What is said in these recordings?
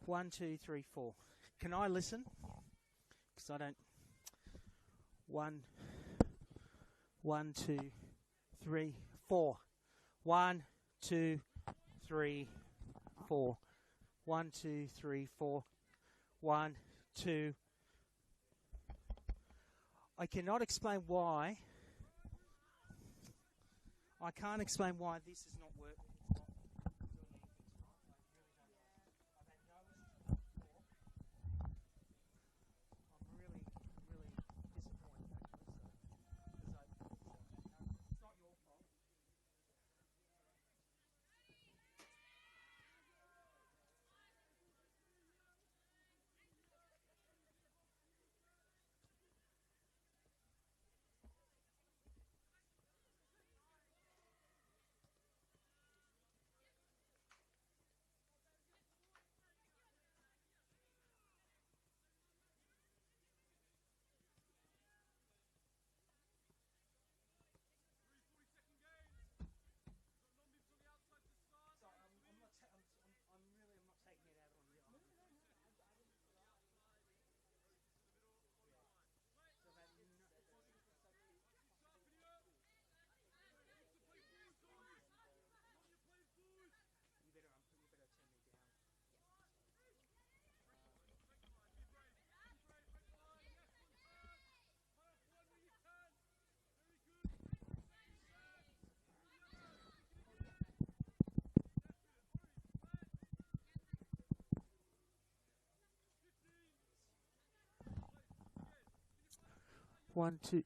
1, 2, 3, 4. Can I listen? Because I don't. 1, 2, 3, 4. 1, 2, 3, 4. 1, 2, 3, 4. 1, 2. I cannot explain why. I can't explain why this is not working. One, two.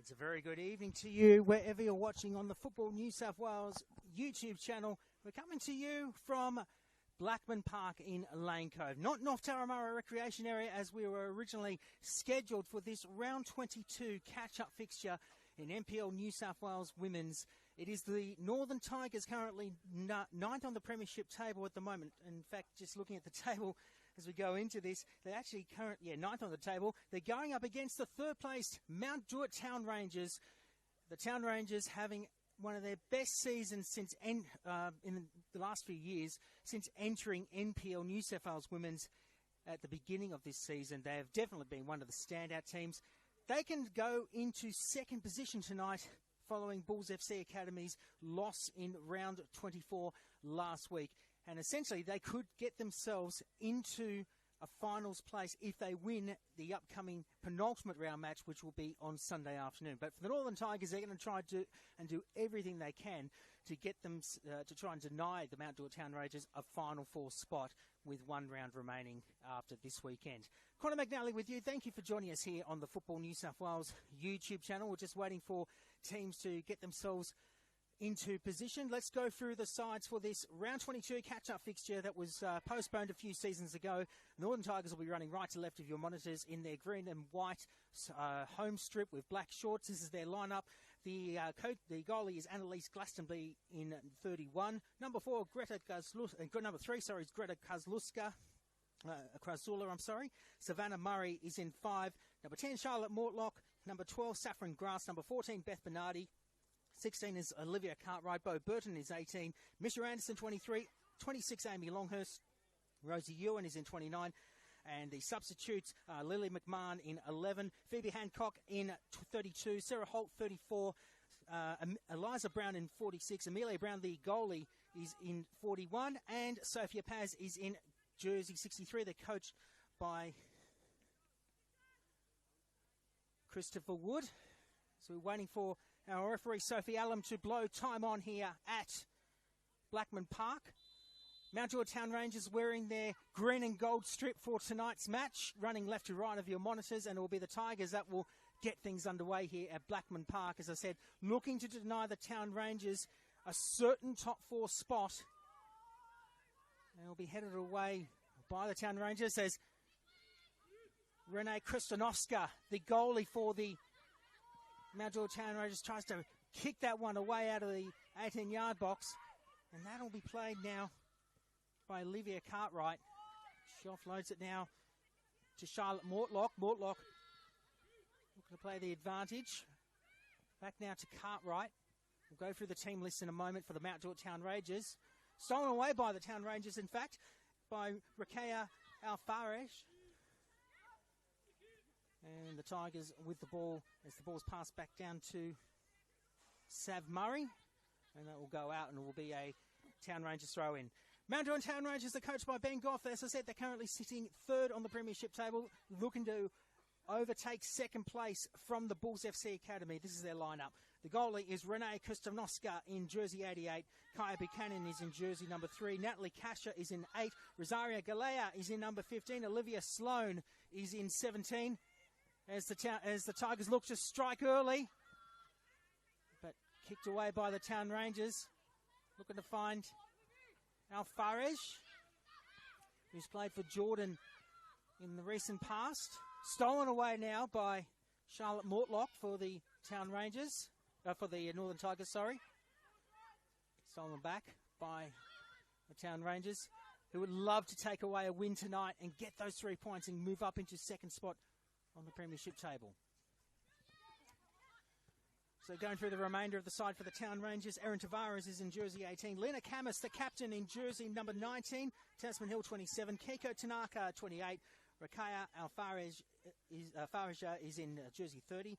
It's a very good evening to you, wherever you're watching on the Football New South Wales YouTube channel. We're coming to you from Blackman Park in Lane Cove, not North Taramara Recreation Area as we were originally scheduled for this round 22 catch-up fixture in NPL New South Wales Women's. It is the Northern Tigers currently ninth on the premiership table at the moment. In fact, just looking at the table as we go into this, they're actually currently ninth on the table. They're going up against the third placed Mount Druitt Town Rangers. The Town Rangers having one of their best seasons since in the last few years, since entering NPL New South Wales Women's at the beginning of this season. They have definitely been one of the standout teams. They can go into second position tonight following Bulls FC Academy's loss in round 24 last week. And essentially, they could get themselves into a finals place if they win the upcoming penultimate round match, which will be on Sunday afternoon. But for the Northern Tigers, they're going to try to do everything they can to get them to try and deny the Mount Druitt Town Rangers a Final Four spot with one round remaining after this weekend. Connor McNally with you. Thank you for joining us here on the Football New South Wales YouTube channel. We're just waiting for teams to get themselves into position. Let's go through the sides for this round 22 catch-up fixture that was postponed a few seasons ago. Northern Tigers will be running right to left of your monitors in their green and white home strip with black shorts. This is their lineup. The goalie is Annalise Glastonbury in 31. Number 3 is Greta Krasula, Savannah Murray is in 5. Number 10, Charlotte Mortlock. Number 12, Saffron Grass. Number 14, Beth Bernardi. 16 is Olivia Cartwright. Bo Burton is 18. Misha Anderson, 23. 26, Amy Longhurst. Rosie Ewan is in 29. And the substitutes are Lily McMahon in 11. Phoebe Hancock in 32. Sarah Holt, 34. Eliza Brown in 46. Amelia Brown, the goalie, is in 41. And Sophia Paz is in jersey 63. They're coached by Christopher Wood. So we're waiting for our referee, Sophie Allen, to blow time on here at Blackman Park. Mount Druitt Town Rangers wearing their green and gold strip for tonight's match, running left to right of your monitors, and it will be the Tigers that will get things underway here at Blackman Park. As I said, looking to deny the Town Rangers a certain top 4 spot. They'll be headed away by the Town Rangers as Renee Kristanovska, the goalie for the Mount Druitt Town Rangers, tries to kick that one away out of the 18-yard box. And that'll be played now by Olivia Cartwright. She offloads it now to Charlotte Mortlock. Mortlock looking to play the advantage. Back now to Cartwright. We'll go through the team list in a moment for the Mount Druitt Town Rangers. Stolen away by the Town Rangers, in fact, by Rakea Alfares. And the Tigers with the ball as the ball's passed back down to Sav Murray. And that will go out and it will be a Town Rangers throw in. Mount Druitt Town Rangers are coached by Ben Goff. As I said, they're currently sitting third on the premiership table, looking to overtake second place from the Bulls FC Academy. This is their lineup. The goalie is Renee Kustanovska in jersey 88. Kaya Buchanan is in jersey number 3. Natalie Kasha is in 8. Rosaria Galea is in number 15. Olivia Sloan is in 17. As the Tigers look to strike early, but kicked away by the Town Rangers. Looking to find Alfares, who's played for Jordan in the recent past. Stolen away now by Charlotte Mortlock for the Town Rangers, for the Northern Tigers, sorry. Stolen back by the Town Rangers, who would love to take away a win tonight and get those 3 points and move up into second spot on the premiership table. So going through the remainder of the side for the Town Rangers, Erin Tavares is in jersey 18. Lena Camus, the captain, in jersey number 19. Tasman Hill, 27. Keiko Tanaka, 28. Rakaya Alfares is in jersey 30.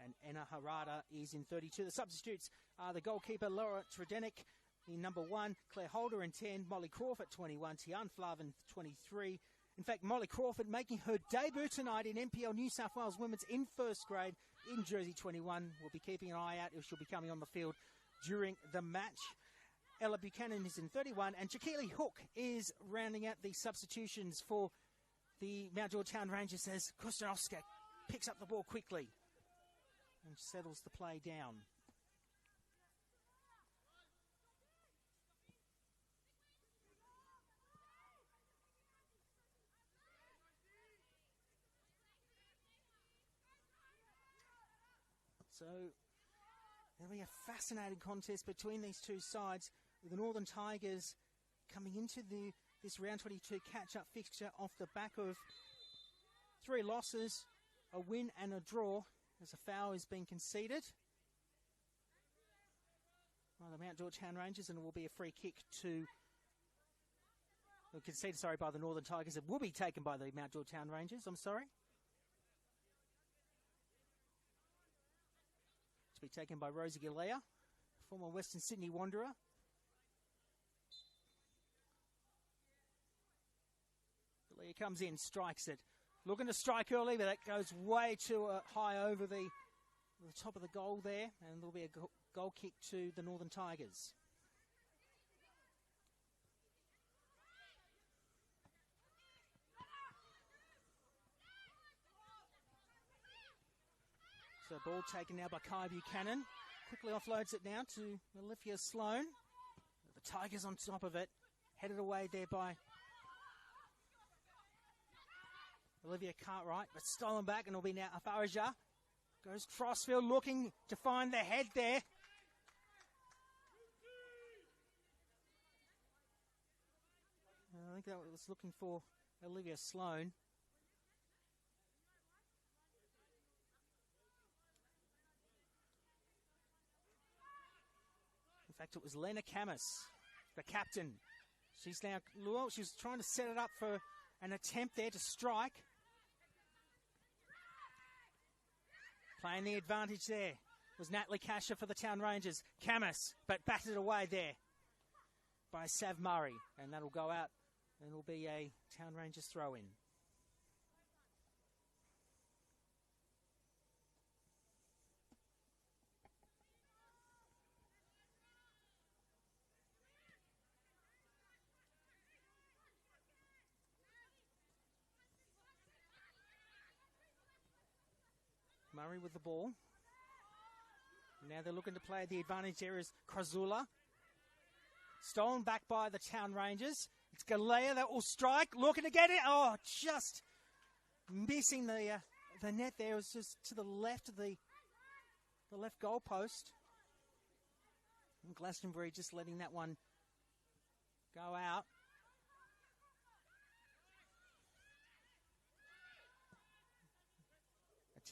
And Anna Harada is in 32. The substitutes are the goalkeeper, Laura Tredenik, in number 1. Claire Holder in 10. Molly Crawford, 21. Tian Flavin, 23. In fact, Molly Crawford making her debut tonight in NPL New South Wales Women's in first grade in jersey 21. We'll be keeping an eye out if she'll be coming on the field during the match. Ella Buchanan is in 31, and Shaquille Hook is rounding out the substitutions for the Mount Druitt Town Rangers as Kustanovska picks up the ball quickly. and settles the play down. So there'll be a fascinating contest between these two sides, with the Northern Tigers coming into this round 22 catch-up fixture off the back of 3 losses, a win and a draw, as a foul is being conceded by the Mount Georgetown Rangers, and it will be a free kick conceded, by the Northern Tigers. It will be taken by the Mount Georgetown Rangers, I'm sorry. To be taken by Rosie Galea, former Western Sydney Wanderer. Galea comes in, strikes it. Looking to strike early, but that goes way too high over the top of the goal there, and there'll be a goal kick to the Northern Tigers. So ball taken now by Kai Buchanan. Quickly offloads it now to Olivia Sloan. The Tigers on top of it. Headed away there by Olivia Cartwright, but stolen back, and it'll be now Afaraja. Goes crossfield, looking to find the head there. I think that was looking for Olivia Sloan. In fact, it was Lena Camus, the captain. She's trying to set it up for an attempt there to strike. Playing the advantage there was Natalie Casher for the Town Rangers. Camus, but batted away there by Sav Murray. And that'll go out, and it'll be a Town Rangers throw-in. Murray with the ball. Now they're looking to play the advantage there is Krasula. Stolen back by the Town Rangers. It's Galea that will strike. Looking to get it. Oh, just missing the net there. It was just to the left of the left goal post. And Glastonbury just letting that one go out.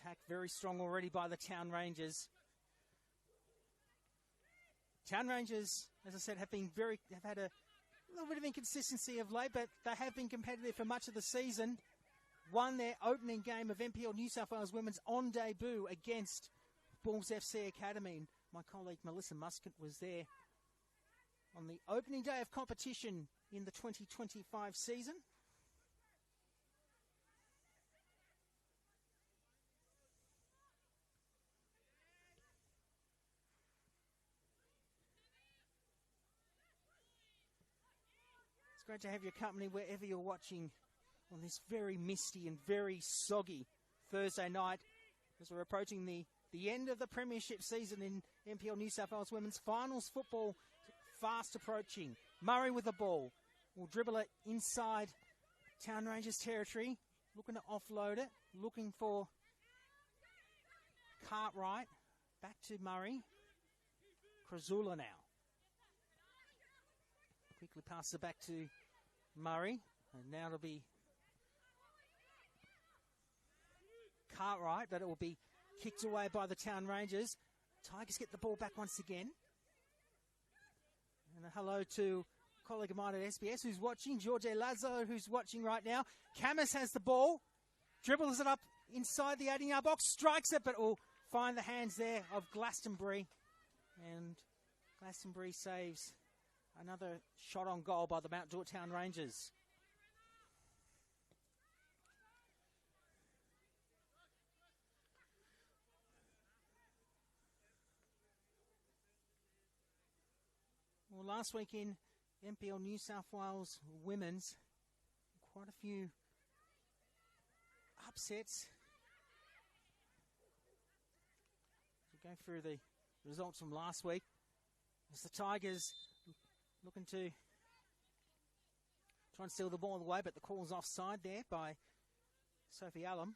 Attack very strong already by the Town Rangers. Town Rangers, as I said, have had a little bit of inconsistency of late, but they have been competitive for much of the season. Won their opening game of NPL New South Wales Women's on debut against Bulls FC Academy. And my colleague Melissa Muscat was there on the opening day of competition in the 2025 season. It's great to have your company wherever you're watching on this very misty and very soggy Thursday night as we're approaching the end of the premiership season in NPL New South Wales Women's. Finals football fast approaching. Murray with the ball. Will dribble it inside Town Rangers territory. Looking to offload it. Looking for Cartwright. Back to Murray. Krasula now. Quickly passes it back to Murray. And now it'll be Cartwright, but it will be kicked away by the Town Rangers. Tigers get the ball back once again. And a hello to a colleague of mine at SBS who's watching, George Lazo, who's watching right now. Camus has the ball. Dribbles it up inside the 18-yard box. Strikes it, but will find the hands there of Glastonbury. And Glastonbury saves another shot on goal by the Mount Georgetown Rangers. Well, last week in NPL New South Wales Women's, quite a few upsets. Go through the results from last week. As the Tigers looking to try and steal the ball away, but the call's offside there by Sophie Allen.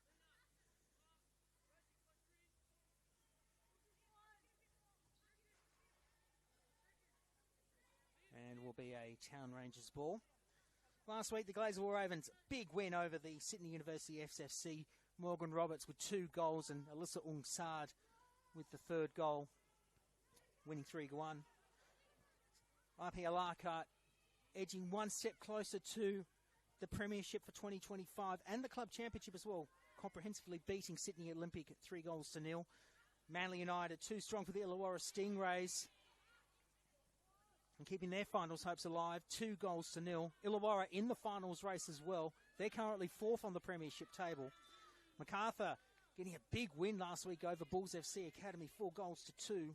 And will be a Town Rangers ball. Last week, the Glazer Ravens, big win over the Sydney University SFC. Morgan Roberts with 2 goals and Alyssa Ungsad with the 3rd goal, winning 3-1. IPL Arcot edging 1 step closer to the Premiership for 2025 and the Club Championship as well, comprehensively beating Sydney Olympic at 3-0. Manly United too strong for the Illawarra Stingrays and keeping their finals hopes alive, 2-0. Illawarra in the finals race as well. They're currently 4th on the Premiership table. MacArthur getting a big win last week over Bulls FC Academy, 4-2.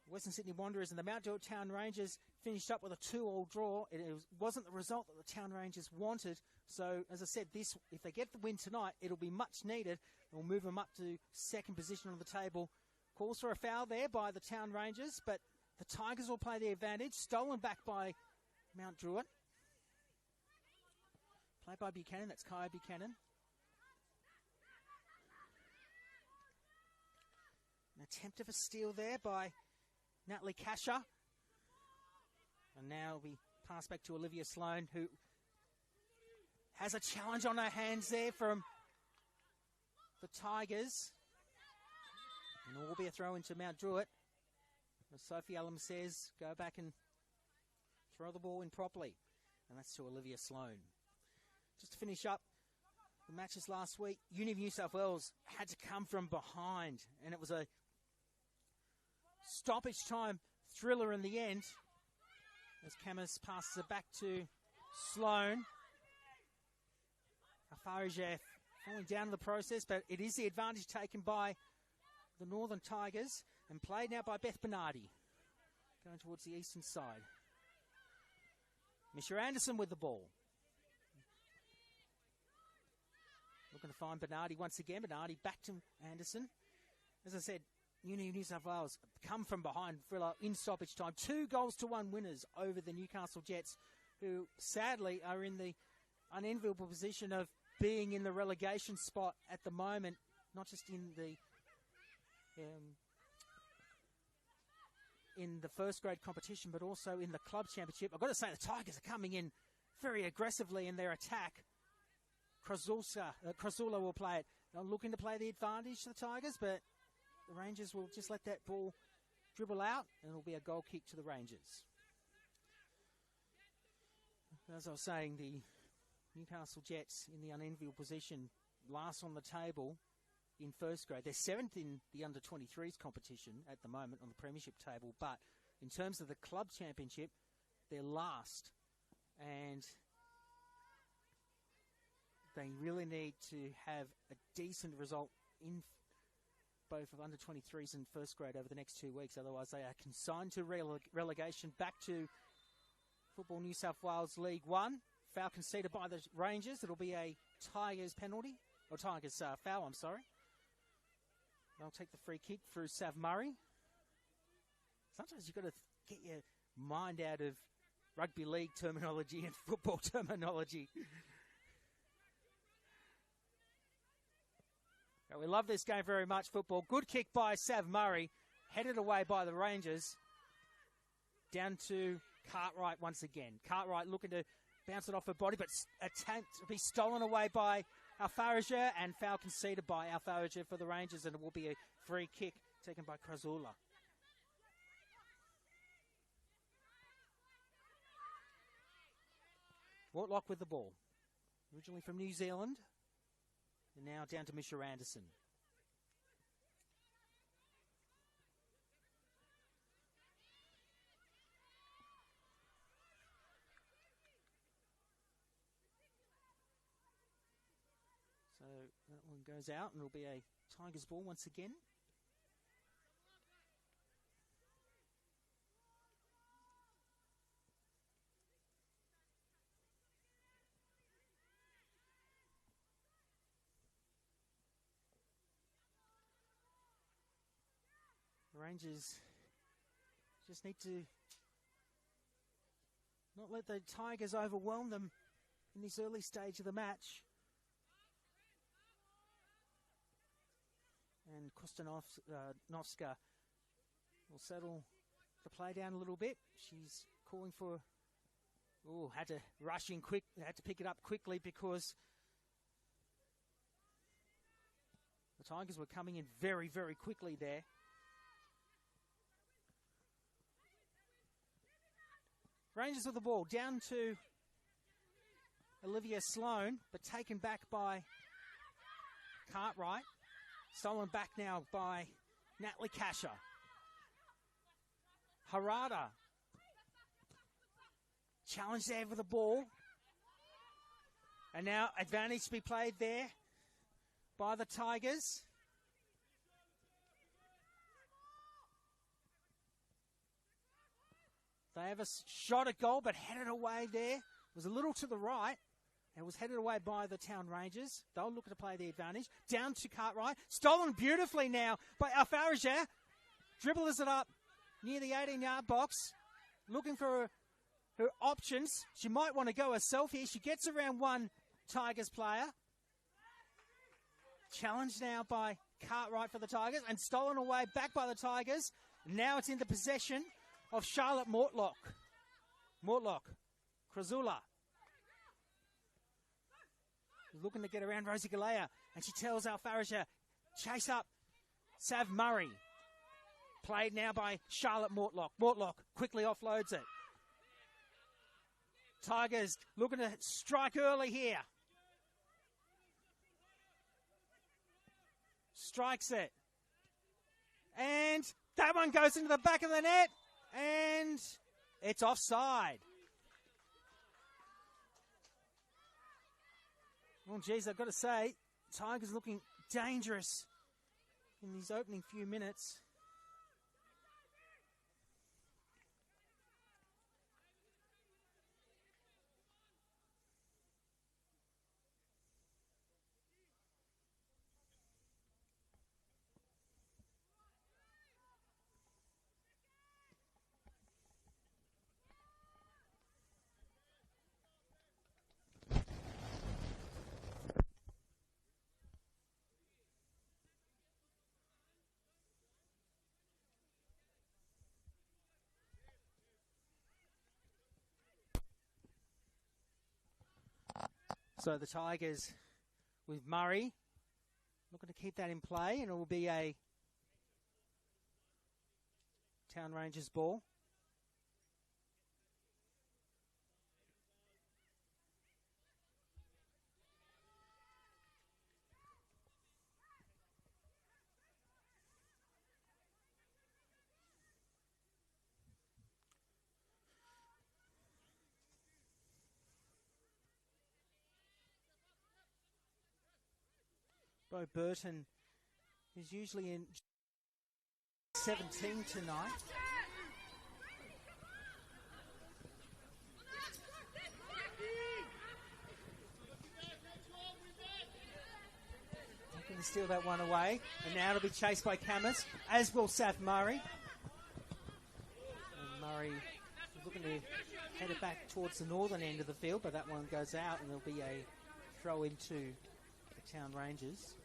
Western Sydney Wanderers and the Mount Druitt Town Rangers finished up with a 2-2 draw. It wasn't the result that the Town Rangers wanted. So, as I said, if they get the win tonight, it'll be much needed. It'll move them up to 2nd position on the table. Calls for a foul there by the Town Rangers, but the Tigers will play the advantage. Stolen back by Mount Druitt. Played by Buchanan. That's Kaya Buchanan. An attempt of a steal there by Natalie Kasher. And now we pass back to Olivia Sloan, who has a challenge on her hands there from the Tigers. And it will be a throw into Mount Druitt. As Sophie Allen says, go back and throw the ball in properly. And that's to Olivia Sloan. Just to finish up the matches last week, Uni of New South Wales had to come from behind. And it was a stoppage time thriller in the end. As Camus passes it back to Sloan. Afarajef falling down in the process, but it is the advantage taken by the Northern Tigers and played now by Beth Bernardi. Going towards the eastern side. Misha Anderson with the ball. Looking to find Bernardi once again. Bernardi back to Anderson. As I said, Uni of New South Wales come from behind thriller in stoppage time. 2-1 winners over the Newcastle Jets, who sadly are in the unenviable position of being in the relegation spot at the moment, not just in the first grade competition, but also in the club championship. I've got to say the Tigers are coming in very aggressively in their attack. Krasula will play it. They're looking to play the advantage to the Tigers, but the Rangers will just let that ball dribble out, and it'll be a goal kick to the Rangers. As I was saying, the Newcastle Jets in the unenviable position, last on the table in first grade. They're 7th in the under-23s competition at the moment on the premiership table, but in terms of the club championship, they're last. And they really need to have a decent result in both of under-23s and first grade over the next 2 weeks. Otherwise, they are consigned to relegation back to Football New South Wales League 1. Foul conceded by the Rangers. It'll be a Tigers penalty. Or Tigers foul, I'm sorry. They'll take the free kick through Sav Murray. Sometimes you've got to get your mind out of rugby league terminology and football terminology. We love this game very much, football. Good kick by Sav Murray. Headed away by the Rangers. Down to Cartwright once again. Cartwright looking to bounce it off her body, but attempt to be stolen away by Alfarager, and foul conceded by Alfarager for the Rangers, and it will be a free kick taken by Krasula. Wortlock with the ball. Originally from New Zealand, and now down to Misha Anderson. So that one goes out, and it'll be a Tigers ball once again. Rangers just need to not let the Tigers overwhelm them in this early stage of the match. And Kostanovska will settle the play down a little bit. She's calling for... Oh, had to rush in quick, had to pick it up quickly because the Tigers were coming in very, very quickly there. Rangers with the ball, down to Olivia Sloan, but taken back by Cartwright. Stolen back now by Natalie Kasher. Harada. Challenge there with the ball. And now advantage to be played there by the Tigers. They have a shot at goal, but headed away there. It was a little to the right. It was headed away by the Town Rangers. They'll look to play the advantage. Down to Cartwright. Stolen beautifully now by Alfaraja. Dribbles it up near the 18-yard box. Looking for her options. She might want to go herself here. She gets around one Tigers player. Challenged now by Cartwright for the Tigers. And stolen away back by the Tigers. Now it's in the possession of Charlotte Mortlock. Krasula. Looking to get around Rosie Galea. And she tells Alfaraja, chase up Sav Murray. Played now by Charlotte Mortlock. Mortlock quickly offloads it. Tigers looking to strike early here. Strikes it. And that one goes into the back of the net. And it's offside. Well, geez, I've got to say, Tigers looking dangerous in these opening few minutes. So the Tigers with Murray looking to keep that in play, and it will be a Town Rangers ball. Bo Burton is usually in 17 tonight. Looking to steal that one away. And now it'll be chased by Camus, as will Sav Murray. And Murray looking to head it back towards the northern end of the field, but that one goes out and there'll be a throw into the Town Rangers.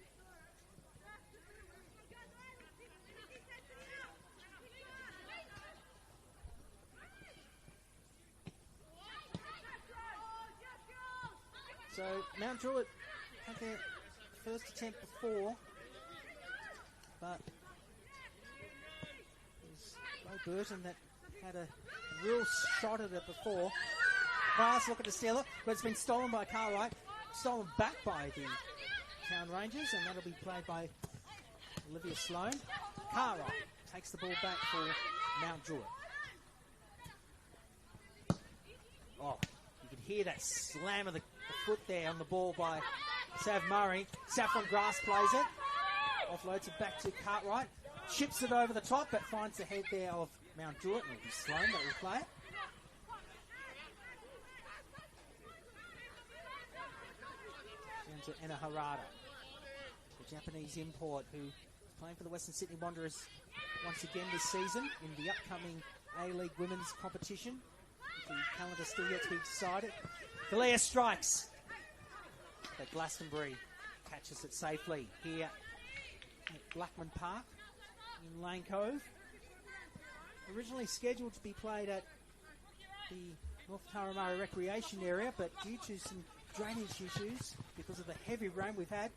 So Mount Druitt had their first attempt before, but it was Bo Burton that had a real shot at it before. Brass looking to steal it, but it's been stolen by Cartwright, stolen back by the Town Rangers, and that'll be played by Olivia Sloan. Cartwright takes the ball back for Mount Druitt. Oh, you can hear that slam of the foot there on the ball by Sav Murray. Saffron Grass plays it. Offloads it back to Cartwright. Chips it over the top, but finds the head there of Mount Druitt. It'll be Sloan that will play it. Down to Anna Harada, the Japanese import who is playing for the Western Sydney Wanderers once again this season in the upcoming A-League Women's competition. The calendar still yet to be decided. Galea strikes, but Glastonbury catches it safely here at Blackman Park in Lane Cove. Originally scheduled to be played at the North Taramara Recreation Area, but due to some drainage issues because of the heavy rain we've had,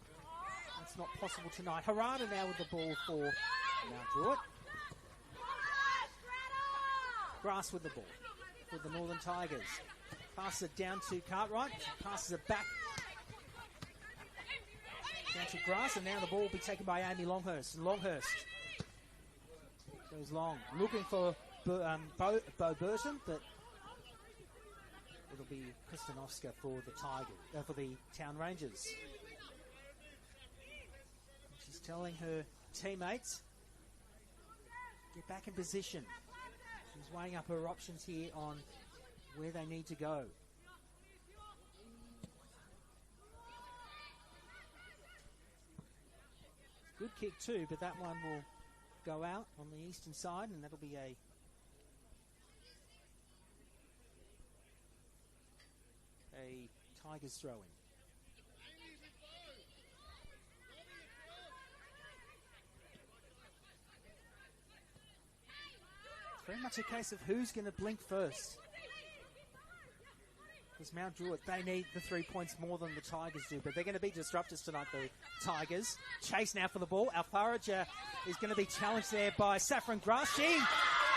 it's not possible tonight. Harada now with the ball for Mount Druitt. Grass with the ball for the Northern Tigers. Passes it down to Cartwright. Passes it back down to Grass, and now the ball will be taken by Amy Longhurst. And Longhurst goes long, looking for Bo Burton, but it'll be Kristanovska for the for the Town Rangers. She's telling her teammates, get back in position. She's weighing up her options here on where they need to go. Good kick too, but that one will go out on the eastern side, and that'll be a Tigers throw-in. It's very much a case of who's going to blink first. Because Mount Druitt, they need the 3 points more than the Tigers do, but they're going to be disruptors tonight, the Tigers. Chase now for the ball. Alfaraja is going to be challenged there by Saffron Grass. She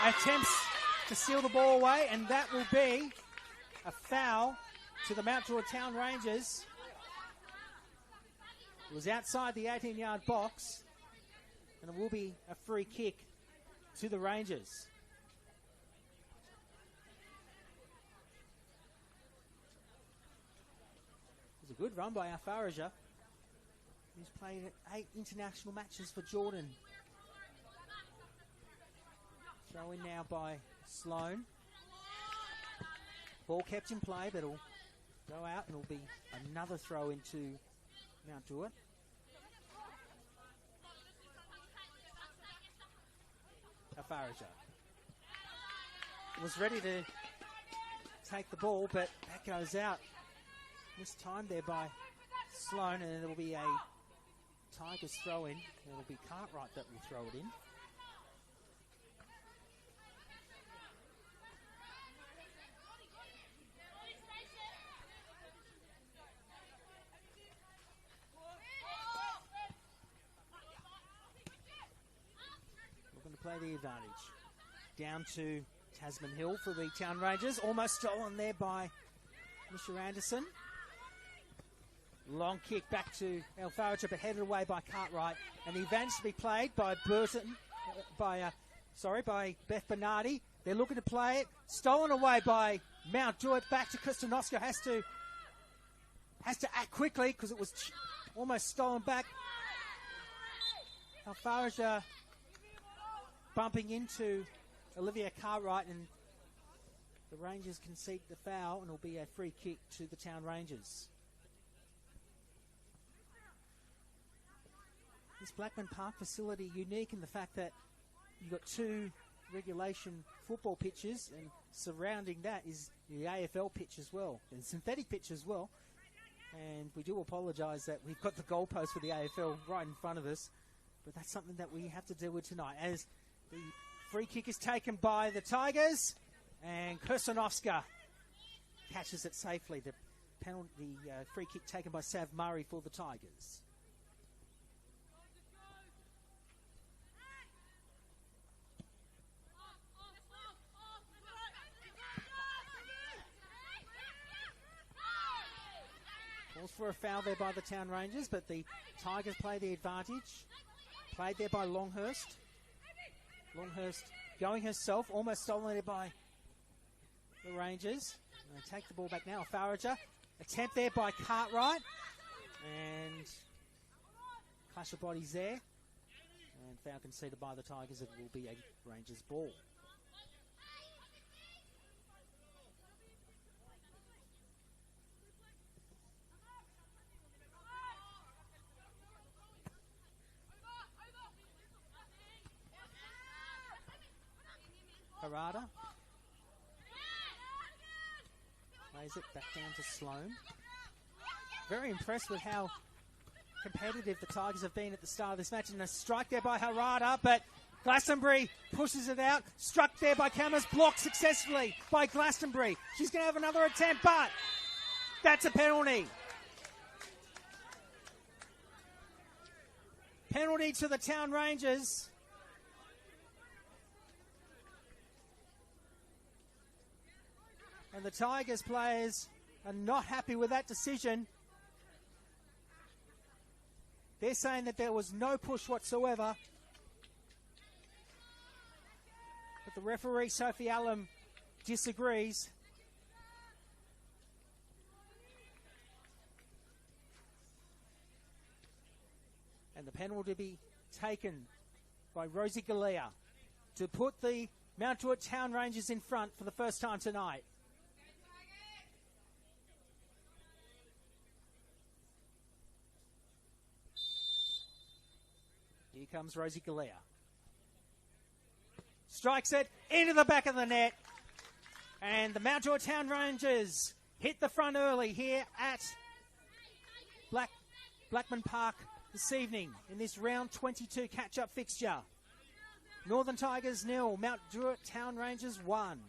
attempts to steal the ball away, and that will be a foul to the Mount Druitt Town Rangers. It was outside the 18-yard box, and it will be a free kick to the Rangers. It was a good run by Alfaraja, who's played 8 international matches for Jordan. Throw in now by Sloan. Ball kept in play, but it'll go out, and it'll be another throw into Mount Druitt. Alfaraja was ready to take the ball, but that goes out. Missed time there by Sloan, and it'll be a Tigers throw in. It'll be Cartwright that will throw it in. Play the advantage. Down to Tasman Hill for the Town Rangers. Almost stolen there by Mr. Anderson. Long kick back to Alfaraja, but headed away by Cartwright. And the advantage to be played by Burton, by Beth Bernardi. They're looking to play it. Stolen away by Mount Druitt. Back to Kristanovska. Has to act quickly because it was almost stolen back. Alfaraja bumping into Olivia Cartwright, and the Rangers concede the foul, and it'll be a free kick to the Town Rangers. This Blackman Park facility unique in the fact that you've got 2 regulation football pitches, and surrounding that is the AFL pitch as well, and synthetic pitch as well. And we do apologise that we've got the goalpost for the AFL right in front of us, but that's something that we have to deal with tonight. As the free kick is taken by the Tigers, and Kursanovska catches it safely. The free kick taken by Sav Murray for the Tigers. Calls for a foul there by the Town Rangers, but the Tigers play the advantage. Played there by Longhurst. Longhurst going herself, almost stolen there by the Rangers. They take the ball back now. Alfaraja, attempt there by Cartwright, and clash of bodies there. And foul conceded by the Tigers. It will be a Rangers ball. Harada. Plays it back down to Sloan. Very impressed with how competitive the Tigers have been at the start of this match. And a strike there by Harada, but Glastonbury pushes it out. Struck there by Cameras, blocked successfully by Glastonbury. She's going to have another attempt, but that's a penalty. Penalty to the Town Rangers. And the Tigers players are not happy with that decision. They're saying that there was no push whatsoever. But the referee, Sophie Allen, disagrees. And the penalty to be taken by Rosie Galea to put the Mount Druitt Town Rangers in front for the first time tonight. Here comes Rosie Galea. Strikes it into the back of the net. And the Mount Druitt Town Rangers hit the front early here at Blackman Park this evening in this round 22 catch-up fixture. Northern Tigers 0, Mount Druitt Town Rangers 1.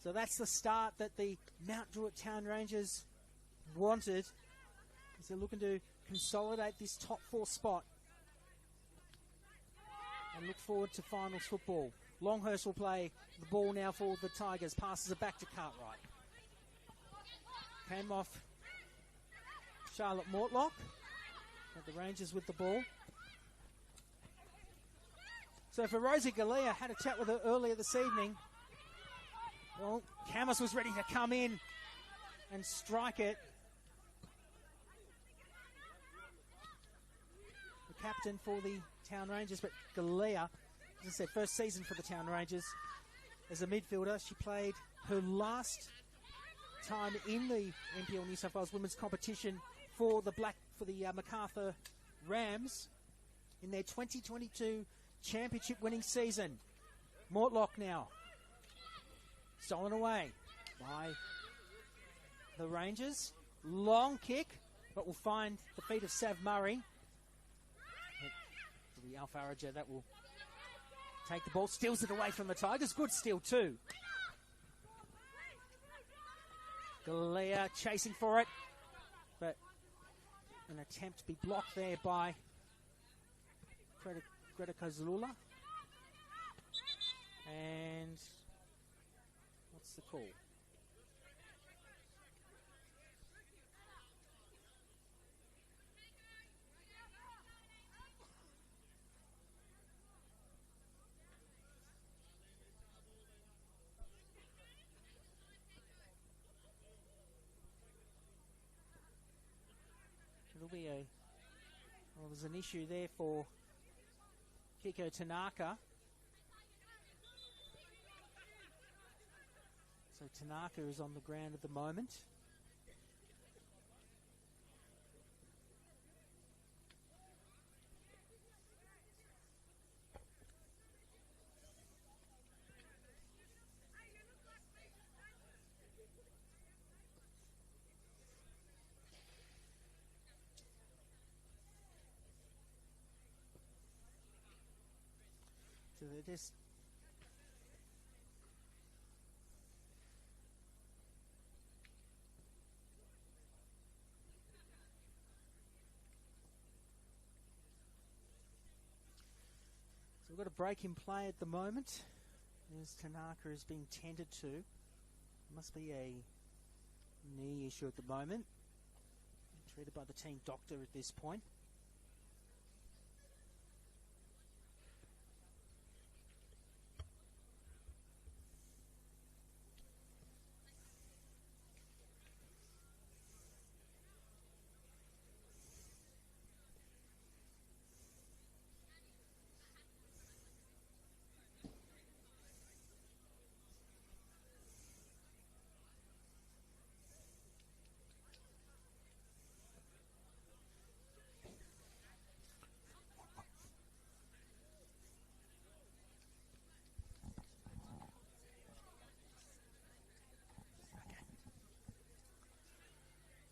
So that's the start that the Mount Druitt Town Rangers wanted, as they're looking to consolidate this top 4 spot and look forward to finals football. Longhurst will play the ball now for the Tigers. Passes it back to Cartwright. Came off Charlotte Mortlock. But the Rangers with the ball. So for Rosie Galea, had a chat with her earlier this evening. Well, Camus was ready to come in and strike it. The captain for the Town Rangers, but Galea, as I said, first season for the Town Rangers as a midfielder. She played her last time in the NPL New South Wales women's competition for the MacArthur Rams in their 2022 championship winning season. Mortlock now. Stolen away by the Rangers. Long kick, but will find the feet of Sav Murray. The Alfaraja that will take the ball, steals it away from the Tigers. Good steal too. Galea chasing for it, but an attempt to be blocked there by Greta Kozlula. And what's the call? It'll be there's an issue there for Kiko Tanaka. So Tanaka is on the ground at the moment. So they're just so we've got a break in play at the moment as Tanaka is being tended to. Must be a knee issue at the moment. Treated by the team doctor at this point.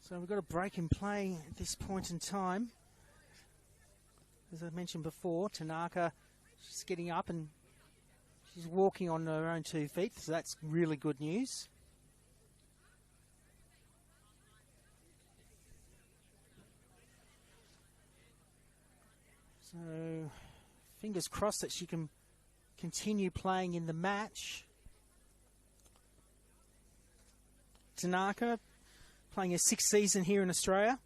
So we've got a break in play at this point in time. As I mentioned before, Tanaka, she's getting up and she's walking on her own 2 feet, so that's really good news. So, fingers crossed that she can continue playing in the match. Tanaka, playing her 6th season here in Australia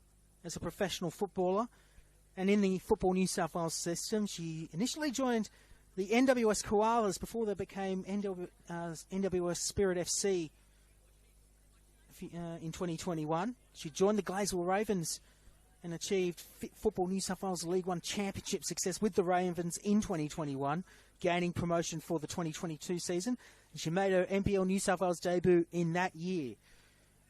as a professional footballer. And in the Football New South Wales system, she initially joined the NWS Koalas before they became NWS Spirit FC in 2021. She joined the Gladesville Ravens and achieved Football New South Wales League 1 championship success with the Ravens in 2021, gaining promotion for the 2022 season. And she made her NPL New South Wales debut in that year.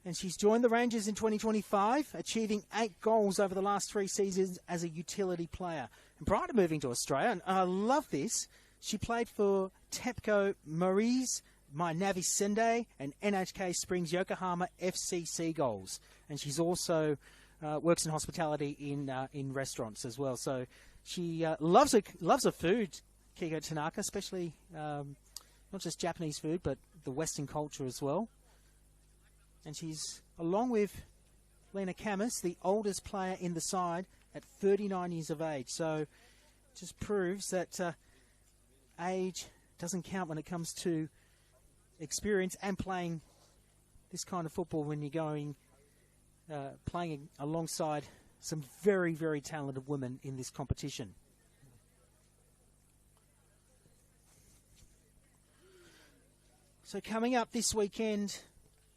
And she's joined the Rangers in 2025, achieving 8 goals over the last 3 seasons as a utility player. And prior to moving to Australia, and I love this, she played for TEPCO Maurice, My Navi Sendai, and NHK Springs Yokohama FC Seagulls. And she's also works in hospitality in restaurants as well. So she loves her food, Kiko Tanaka, especially not just Japanese food, but the Western culture as well. And she's, along with Lena Camus, the oldest player in the side at 39 years of age. So just proves that age doesn't count when it comes to experience and playing this kind of football when you're going playing alongside some very, very talented women in this competition. So coming up this weekend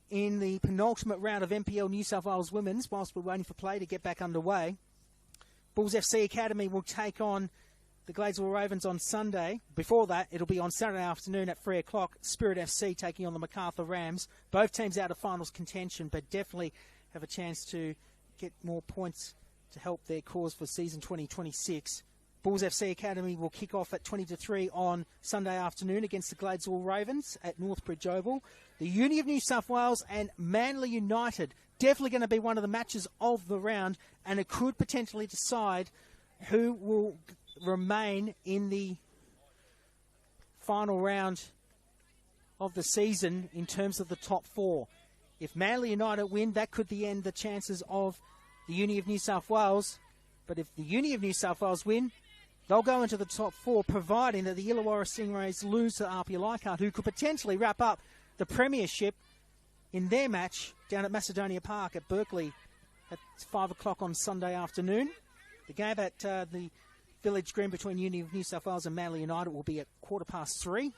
in the penultimate round of NPL New South Wales Women's, whilst we're waiting for play to get back underway, Bulls FC Academy will take on the Gladesville Ravens on Sunday. Before that, it'll be on Saturday afternoon at 3 o'clock, Spirit FC taking on the MacArthur Rams. Both teams out of finals contention, but definitely have a chance to get more points to help their cause for season 2026. Bulls FC Academy will kick off at 20 to 3 on Sunday afternoon against the Gladesville Ravens at Northbridge Oval. The Uni of New South Wales and Manly United, definitely going to be one of the matches of the round, and it could potentially decide who will remain in the final round of the season in terms of the top 4. If Manly United win, that could end the chances of the Uni of New South Wales. But if the Uni of New South Wales win, they'll go into the top 4, providing that the Illawarra Stingrays lose to RP Leichhardt, who could potentially wrap up the premiership in their match down at Macedonia Park at Berkeley at 5 o'clock on Sunday afternoon. The game at the Village Green between Uni of New South Wales and Manly United will be at 3:15.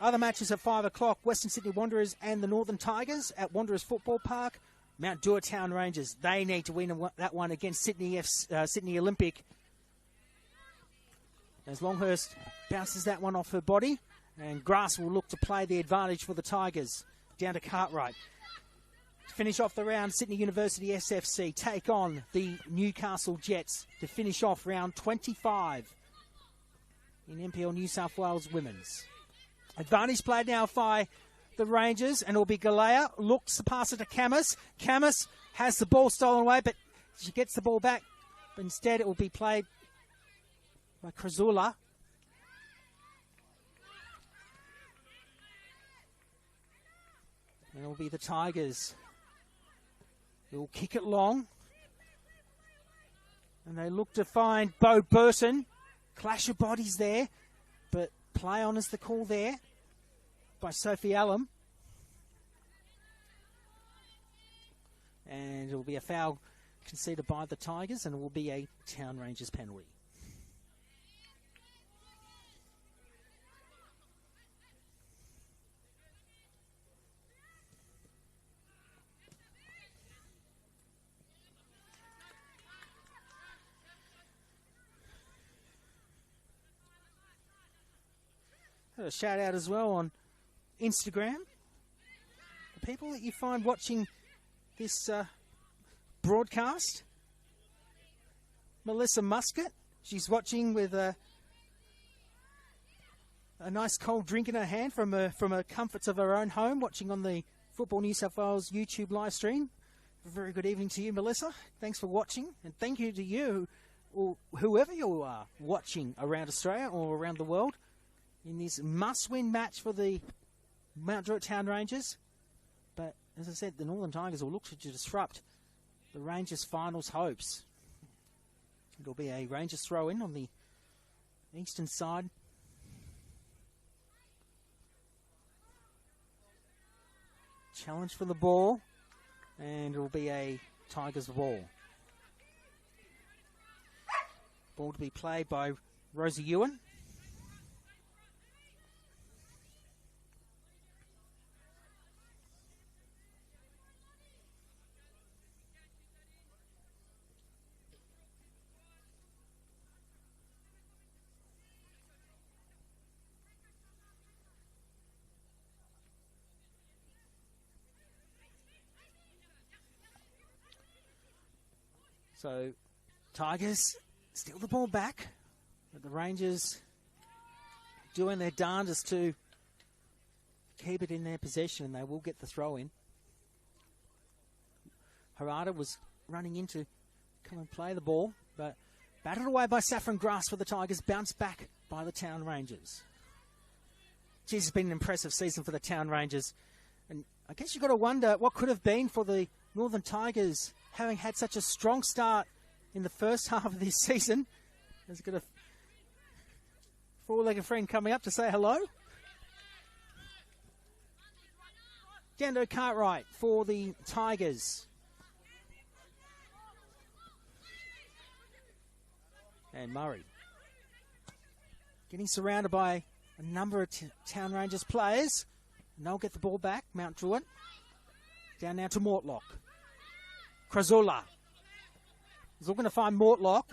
Other matches at 5 o'clock, Western Sydney Wanderers and the Northern Tigers at Wanderers Football Park. Mount Druitt Town Rangers, they need to win that one against Sydney Olympic. As Longhurst bounces that one off her body, and Grass will look to play the advantage for the Tigers down to Cartwright. To finish off the round, Sydney University SFC take on the Newcastle Jets to finish off round 25 in NPL New South Wales Women's. Advantage played now by the Rangers, and it'll be Galea. Looks to pass it to Camus. Camus has the ball stolen away, but she gets the ball back. But instead, it will be played by Krasula. And it will be the Tigers. They will kick it long. And they look to find Bo Burton. Clash of bodies there. But play on is the call there by Sophie Allen. And it will be a foul conceded by the Tigers, and it will be a Town Rangers penalty. A shout out as well on Instagram. The people that you find watching this broadcast. Melissa Muscat, she's watching with a nice cold drink in her hand from her comforts of her own home, watching on the Football New South Wales YouTube live stream. Very good evening to you, Melissa. Thanks for watching, and thank you to you, or whoever you are watching around Australia or around the world, in this must-win match for the Mount Druitt Town Rangers. But as I said, the Northern Tigers will look to disrupt the Rangers' finals hopes. It'll be a Rangers throw-in on the eastern side. Challenge for the ball, and it'll be a Tigers ball. Ball to be played by Rosie Ewan. So, Tigers steal the ball back, but the Rangers doing their darndest to keep it in their possession, and they will get the throw in. Harada was running in to come and play the ball, but batted away by Saffron Grass for the Tigers, bounced back by the Town Rangers. Geez, it's been an impressive season for the Town Rangers, and I guess you've got to wonder what could have been for the Northern Tigers having had such a strong start in the first half of this season. There's got a four-legged friend coming up to say hello. Gando Cartwright for the Tigers. And Murray. Getting surrounded by a number of Town Rangers players. And they'll get the ball back. Mount Druitt. Down now to Mortlock. Krasula. He's looking to find Mortlock.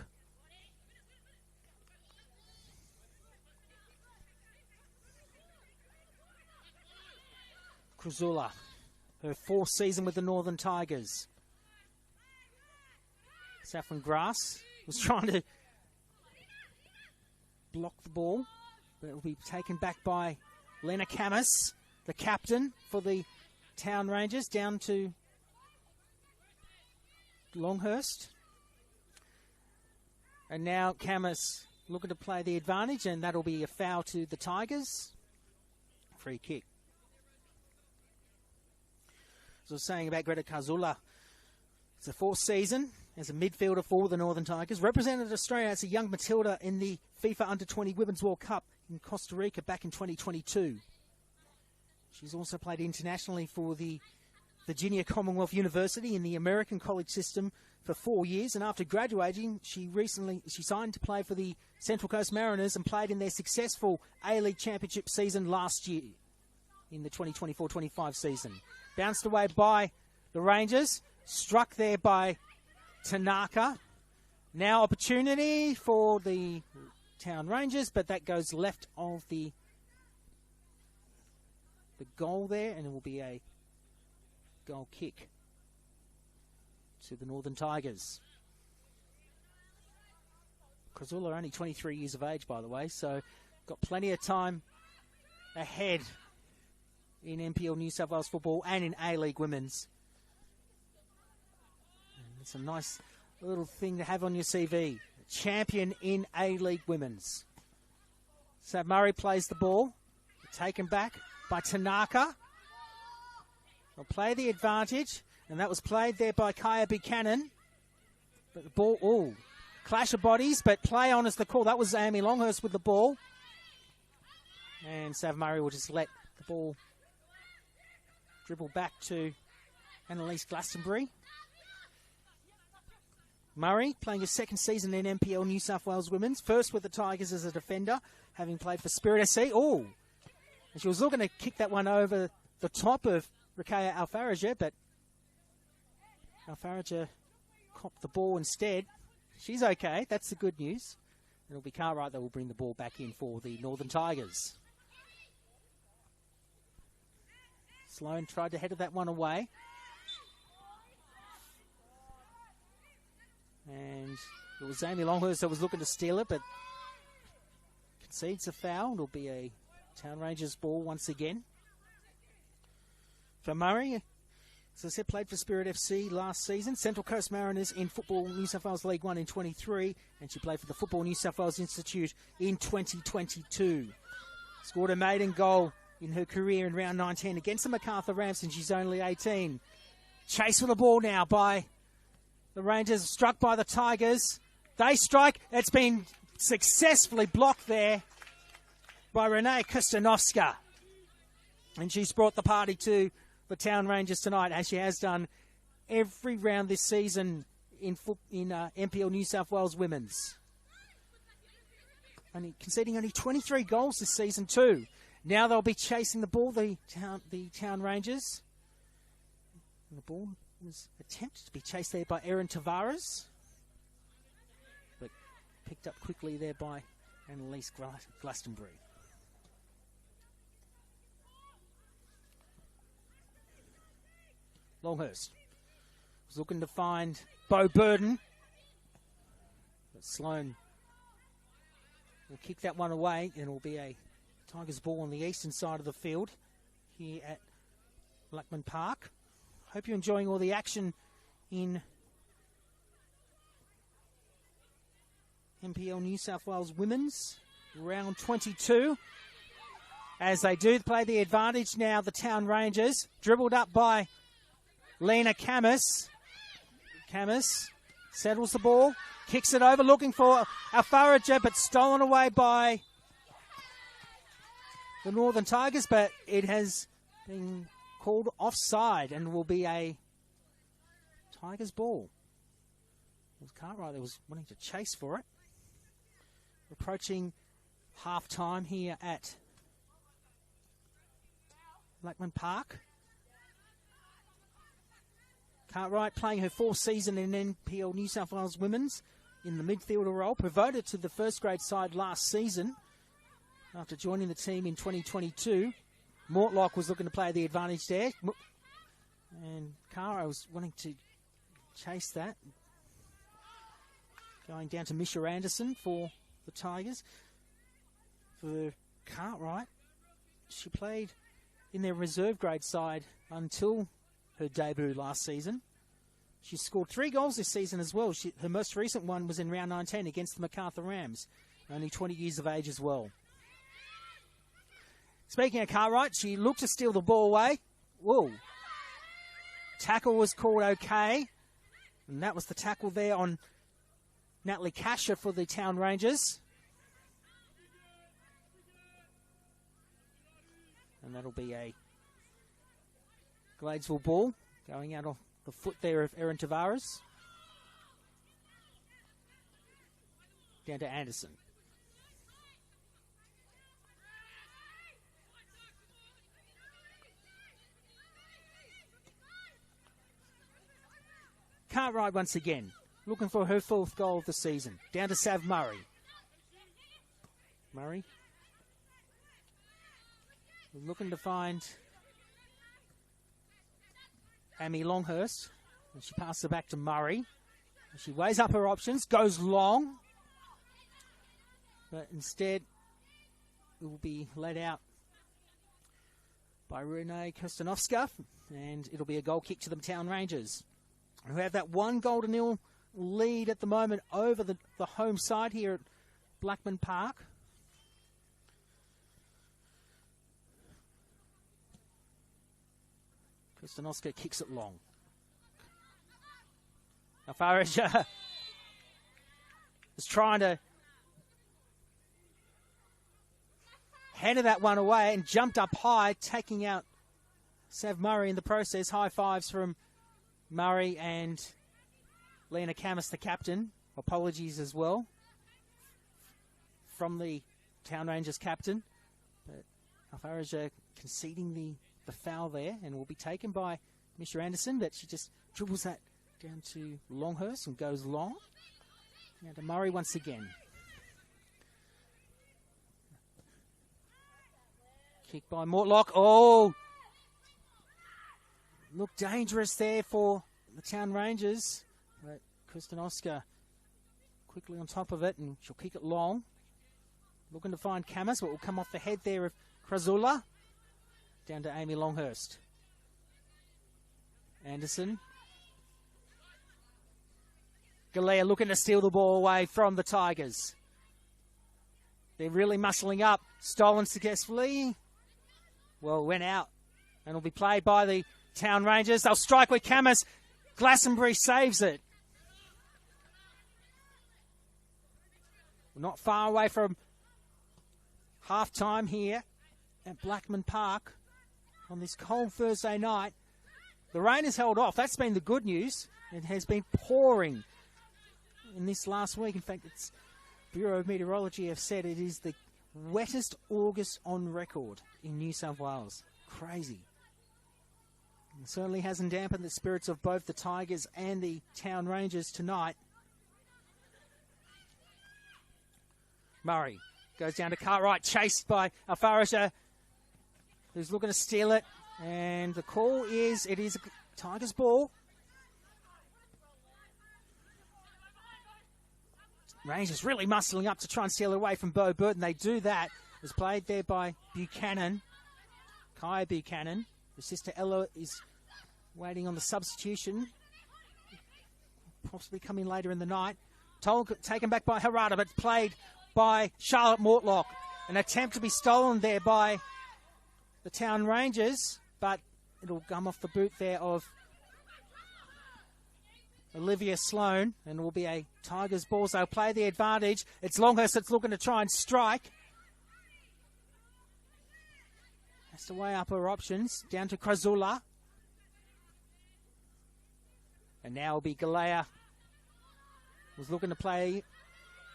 Krasula, her fourth season with the Northern Tigers. Saffron Grass was trying to block the ball, but it will be taken back by Lena Camus, the captain for the Town Rangers, down to Longhurst. And now Camus looking to play the advantage, and that'll be a foul to the Tigers. Free kick. As I was saying about Greta Karzula, it's the fourth season as a midfielder for the Northern Tigers. Represented Australia as a young Matilda in the FIFA Under-20 Women's World Cup in Costa Rica back in 2022. She's also played internationally for the Virginia Commonwealth University in the American college system for 4 years, and after graduating, she signed to play for the Central Coast Mariners and played in their successful A-League Championship season last year in the 2024-25 season. Bounced away by the Rangers, struck there by Tanaka. Now opportunity for the Town Rangers, but that goes left of the goal there, and it will be a goal kick to the Northern Tigers. Krasula only 23 years of age, by the way, so got plenty of time ahead in NPL New South Wales football and in A-League Women's. And it's a nice little thing to have on your CV. Champion in A-League Women's. So Murray plays the ball. Taken back by Tanaka. They'll play the advantage, and that was played there by Kaya Buchanan. But the ball, clash of bodies, but play on is the call. That was Amy Longhurst with the ball. And Sav Murray will just let the ball dribble back to Annalise Glastonbury. Murray playing his second season in NPL New South Wales Women's. First with the Tigers as a defender, having played for Spirit SC. Oh! And she was looking to kick that one over the top of Rakaya Alfaraja, but Alfaraja copped the ball instead. She's okay. That's the good news. It'll be Cartwright that will bring the ball back in for the Northern Tigers. Sloan tried to head that one away. And it was Amy Longhurst that was looking to steal it, but concedes a foul. It'll be a Town Rangers ball once again. For Murray, As I said, played for Spirit FC last season. Central Coast Mariners in Football New South Wales League 1 in 23. And she played for the Football New South Wales Institute in 2022. Scored a maiden goal in her career in round 19 against the Macarthur Rams, and she's only 18. Chase for the ball now by the Rangers, struck by the Tigers. They strike. It's been successfully blocked there by Renee Kostanovska. And she's brought the party to the Town Rangers tonight, as she has done every round this season in NPL New South Wales Women's. Conceding only 23 goals this season too. Now they'll be chasing the ball, the Town Rangers. And the ball was attempted to be chased there by Erin Tavares, but picked up quickly there by Annalise Glastonbury. Longhurst was looking to find Bo Burden, but Sloan will kick that one away, and it will be a Tigers ball on the eastern side of the field here at Blackman Park. Hope you're enjoying all the action in NPL New South Wales Women's round 22. As they do play the advantage now, the Town Rangers, dribbled up by Lena Camus. Camus settles the ball, kicks it over, looking for Alfaraja, but stolen away by the Northern Tigers, but it has been called offside and will be a Tigers ball. It was Cartwright that was wanting to chase for it. Approaching half-time here at Blackman Park. Cartwright playing her fourth season in NPL New South Wales Women's in the midfielder role, promoted to the first grade side last season after joining the team in 2022. Mortlock was looking to play the advantage there, and Cara was wanting to chase that. Going down to Misha Anderson for the Tigers. For Cartwright, she played in their reserve grade side until her debut last season. She scored 3 goals this season as well. Her most recent one was in round 19 against the Macarthur Rams, only 20 years of age as well. Speaking of Cartwright, she looked to steal the ball away. Whoa. Tackle was called okay. And that was the tackle there on Natalie Kasher for the Town Rangers. And that'll be a Gladesville ball going out of the foot there of Erin Tavares. Down to Anderson. Cartwright once again, looking for her 4th goal of the season. Down to Sav Murray. Murray looking to find Amy Longhurst. And she passes it back to Murray. She weighs up her options, goes long. But instead, it will be led out by Renee Kostanovska. And it'll be a goal kick to the Town Rangers, who have that 1-0 lead at the moment over the home side here at Blackman Park. Kostanovska kicks it long. Now Farage is trying to header that one away and jumped up high, taking out Sav Murray in the process. High fives from Murray and Lena Camus, the captain. Apologies as well from the Town Rangers captain. But Alfaraja conceding the foul there, and will be taken by Misha Anderson, but she just dribbles that down to Longhurst and goes long. Now to Murray once again. Kick by Mortlock. Oh! Looked dangerous there for the Town Rangers. But Kostanovska quickly on top of it, and she'll kick it long. Looking to find Camus, but will come off the head there of Krazula. Down to Amy Longhurst. Anderson. Galea looking to steal the ball away from the Tigers. They're really muscling up. Stolen successfully. Well, went out. And will be played by the Town Rangers. They'll strike with Camus. Glastonbury saves it. We're not far away from half-time here at Blackman Park on this cold Thursday night. The rain has held off. That's been the good news. It has been pouring in this last week. In fact, it's Bureau of Meteorology have said it is the wettest August on record in New South Wales. Crazy. It certainly hasn't dampened the spirits of both the Tigers and the Town Rangers tonight. Murray goes down to Cartwright, chased by Alfaraja, who's looking to steal it. And the call is, it is a Tigers ball. Rangers really muscling up to try and steal it away from Bo Burton. They do that. It was played there by Buchanan, Kaya Buchanan. Her sister Ella is waiting on the substitution. Possibly coming later in the night. Taken back by Harada, but played by Charlotte Mortlock. An attempt to be stolen there by the Town Rangers, but it'll come off the boot there of Olivia Sloan, and it will be a Tigers ball. So they'll play the advantage. It's Longhurst that's looking to try and strike. Has to weigh up her options. Down to Krazula. And now it'll be Galea. Was looking to play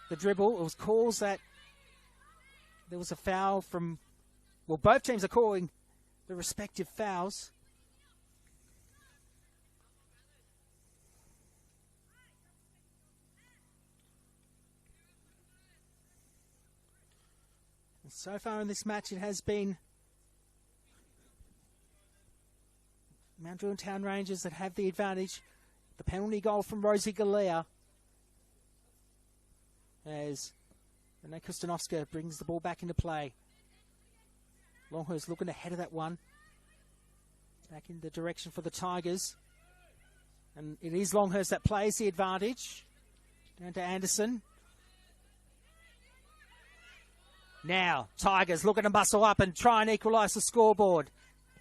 the dribble. It was calls that there was a foul from... Well, both teams are calling the respective fouls. And so far in this match, it has been Mount Druitt Town Rangers that have the advantage. The penalty goal from Rosie Galea as Renee Kustanovska brings the ball back into play. Longhurst looking ahead of that one. Back in the direction for the Tigers. And it is Longhurst that plays the advantage. Down to Anderson. Now, Tigers looking to muscle up and try and equalise the scoreboard.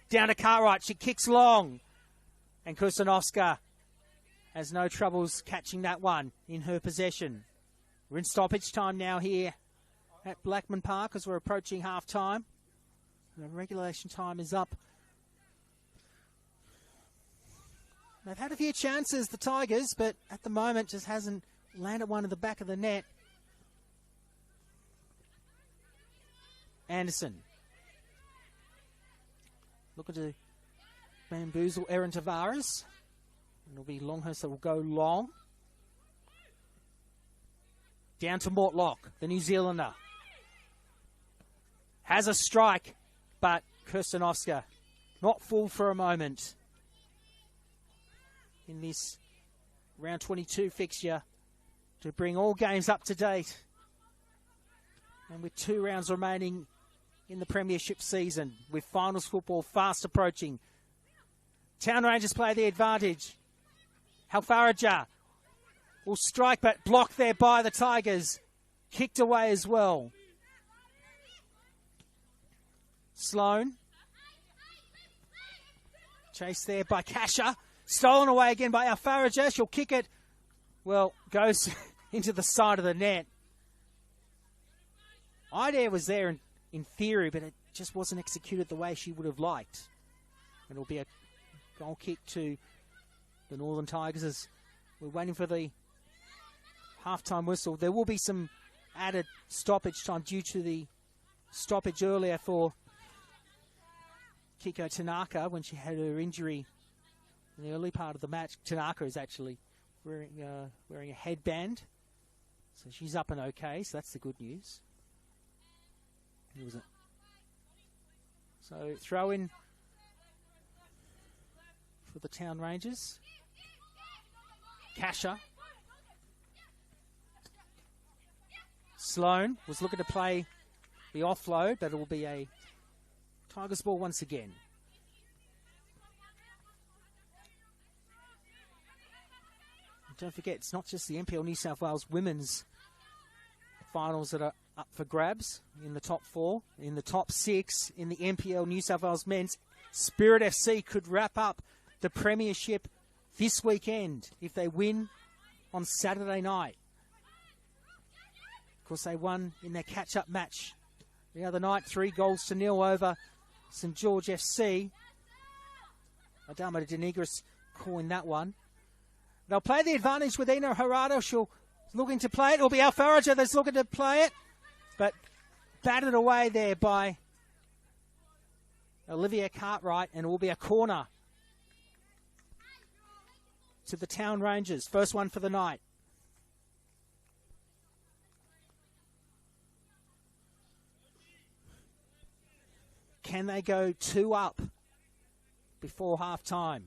Down to Cartwright. She kicks long. And Kustanovska has no troubles catching that one in her possession. We're in stoppage time now here at Blackman Park as we're approaching half-time. The regulation time is up. They've had a few chances, the Tigers, but at the moment just hasn't landed one in the back of the net. Anderson. Looking to bamboozle Erin Tavares. It'll be Longhurst that will go long. Down to Mortlock, the New Zealander. Has a strike, but Kirstenovska not fooled for a moment in this round 22 fixture to bring all games up to date. And with 2 rounds remaining in the premiership season, with finals football fast approaching. Town Rangers play the advantage. Halfaraja will strike, but blocked there by the Tigers. Kicked away as well. Sloan. Chased there by Kasha. Stolen away again by Alfaraja. She'll kick it. Well, goes into the side of the net. Idea was there in theory, but it just wasn't executed the way she would have liked. It'll be a goal kick to the Northern Tigers as we're waiting for the half-time whistle. There will be some added stoppage time due to the stoppage earlier for Kiko Tanaka when she had her injury in the early part of the match. Tanaka is actually wearing a headband, so she's up and okay, so that's the good news. So throw in for the Town Rangers. Kasha. Sloan was looking to play the offload, but it will be a Tigers ball once again. don't forget, it's not just the NPL New South Wales women's finals that are up for grabs in the top 4, in the top 6, in the NPL New South Wales men's. Spirit FC could wrap up the premiership this weekend if they win on Saturday night. Of course, they won in their catch-up match the other night, 3-0 over St George FC. Adama Denigris calling that one. They'll play the advantage with Ina Harado. She'll looking to play it. It'll be Alfaraja that's looking to play it, but batted away there by Olivia Cartwright, and it will be a corner to the Town Rangers. First one for the night. Can they go 2 up before half-time?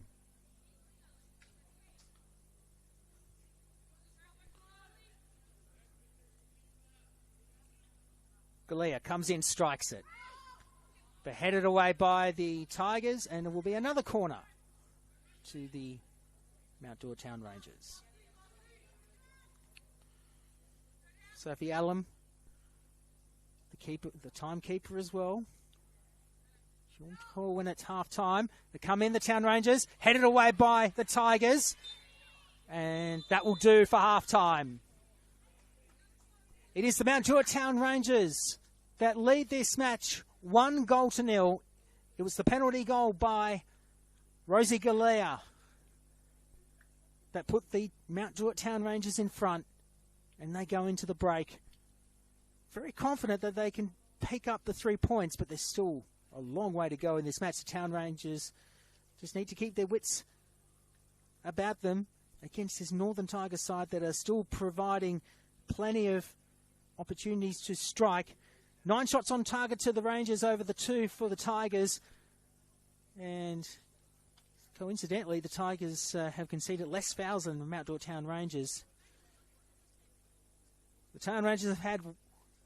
Galea comes in, strikes it. But headed away by the Tigers, and it will be another corner to the Mount Druitt Town Rangers. Sophie Allen, the timekeeper as well. She'll call when it's half-time. They come in, the Town Rangers, headed away by the Tigers, and that will do for half-time. It is the Mount Druitt Town Rangers that lead this match 1-0. It was the penalty goal by Rosie Galea that put the Mount Druitt Town Rangers in front, and they go into the break very confident that they can pick up the 3 points, but there's still a long way to go in this match. The Town Rangers just need to keep their wits about them against this Northern Tigers side that are still providing plenty of opportunities to strike. 9 shots on target to the Rangers over the 2 for the Tigers. And coincidentally, the Tigers have conceded less fouls than the Mount Druitt Town Rangers. The Town Rangers have had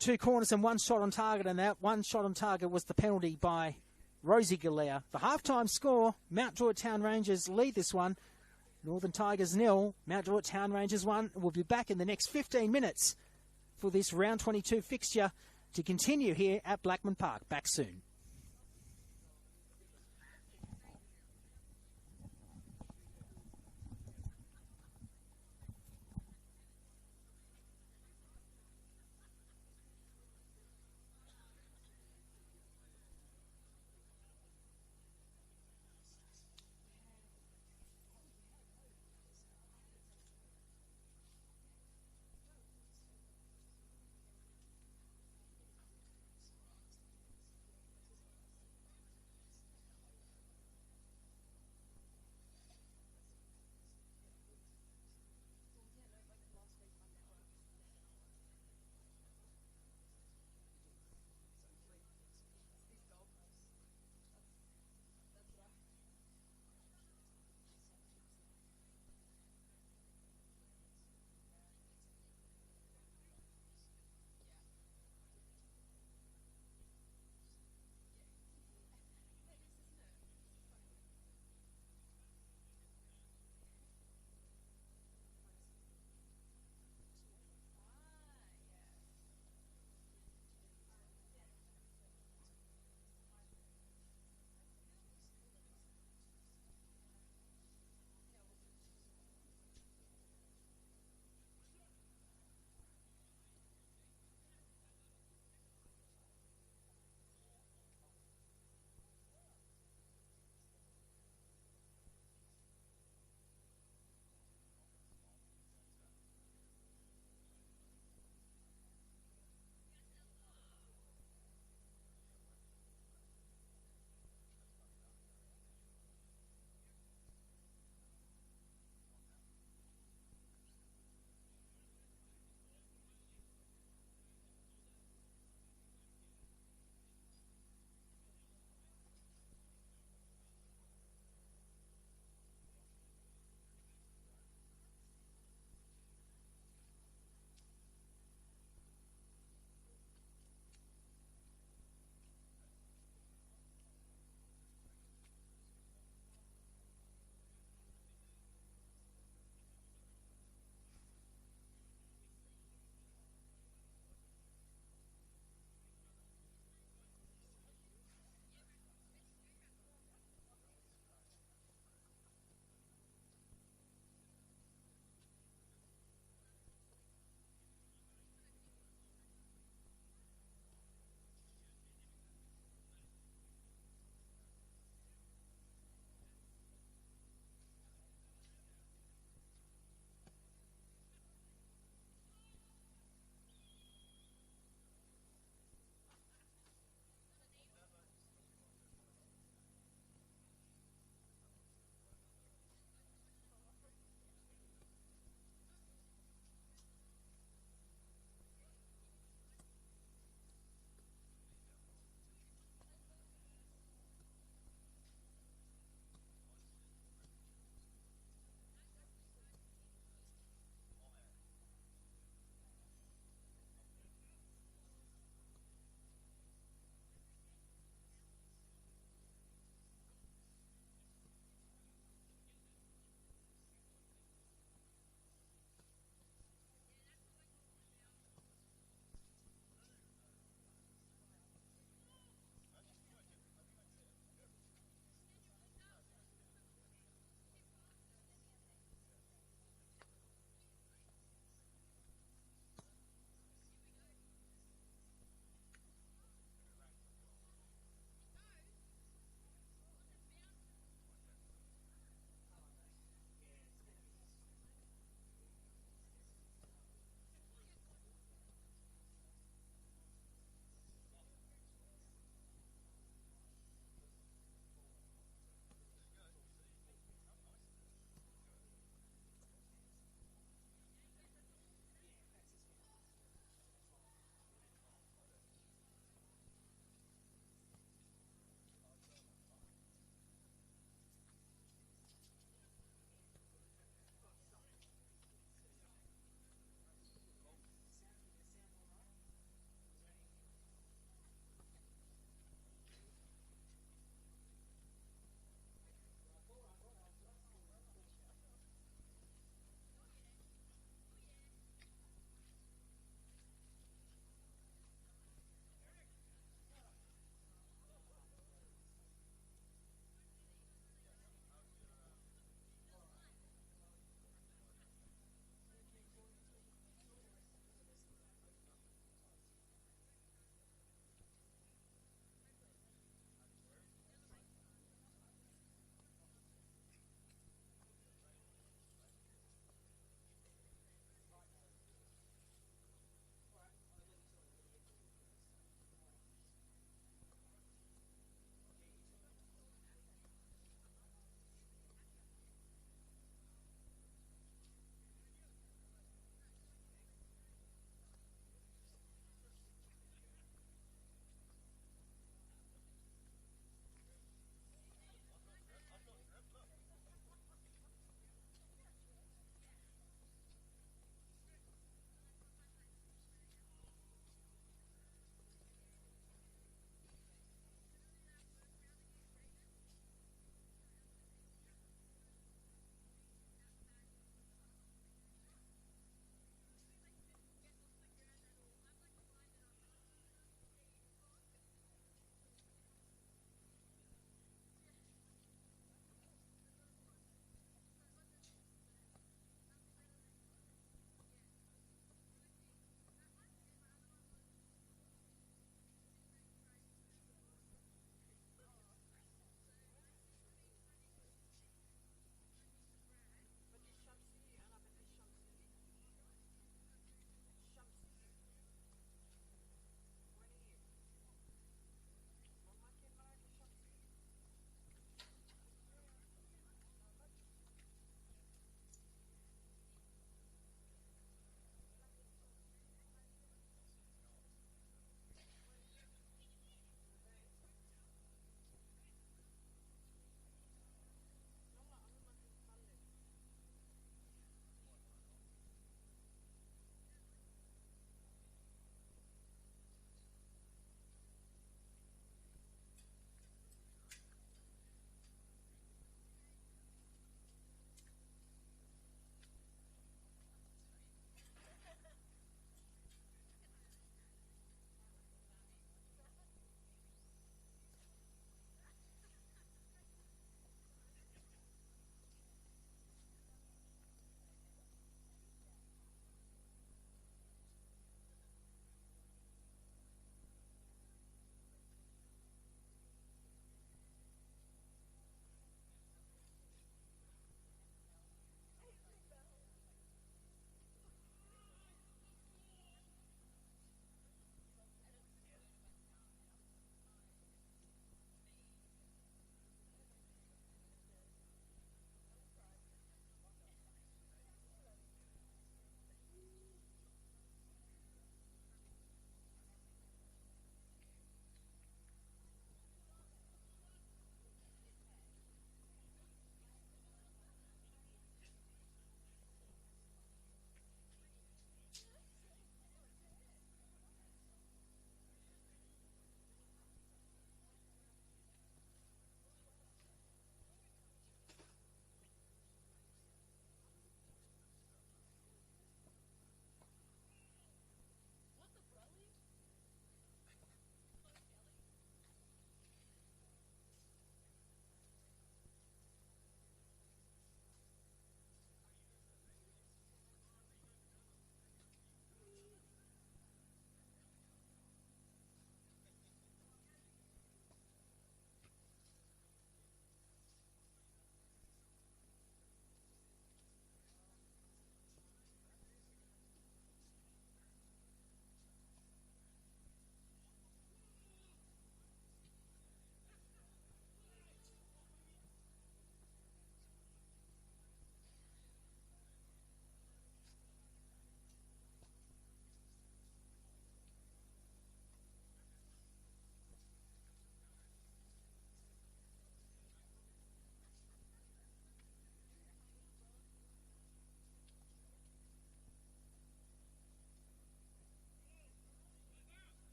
2 corners and 1 shot on target, and that 1 shot on target was the penalty by Rosie Galea. The halftime score, Mount Druitt Town Rangers lead this one. Northern Tigers 0, Mount Druitt Town Rangers 1. We'll be back in the next 15 minutes for this round 22 fixture to continue here at Blackman Park. Back soon.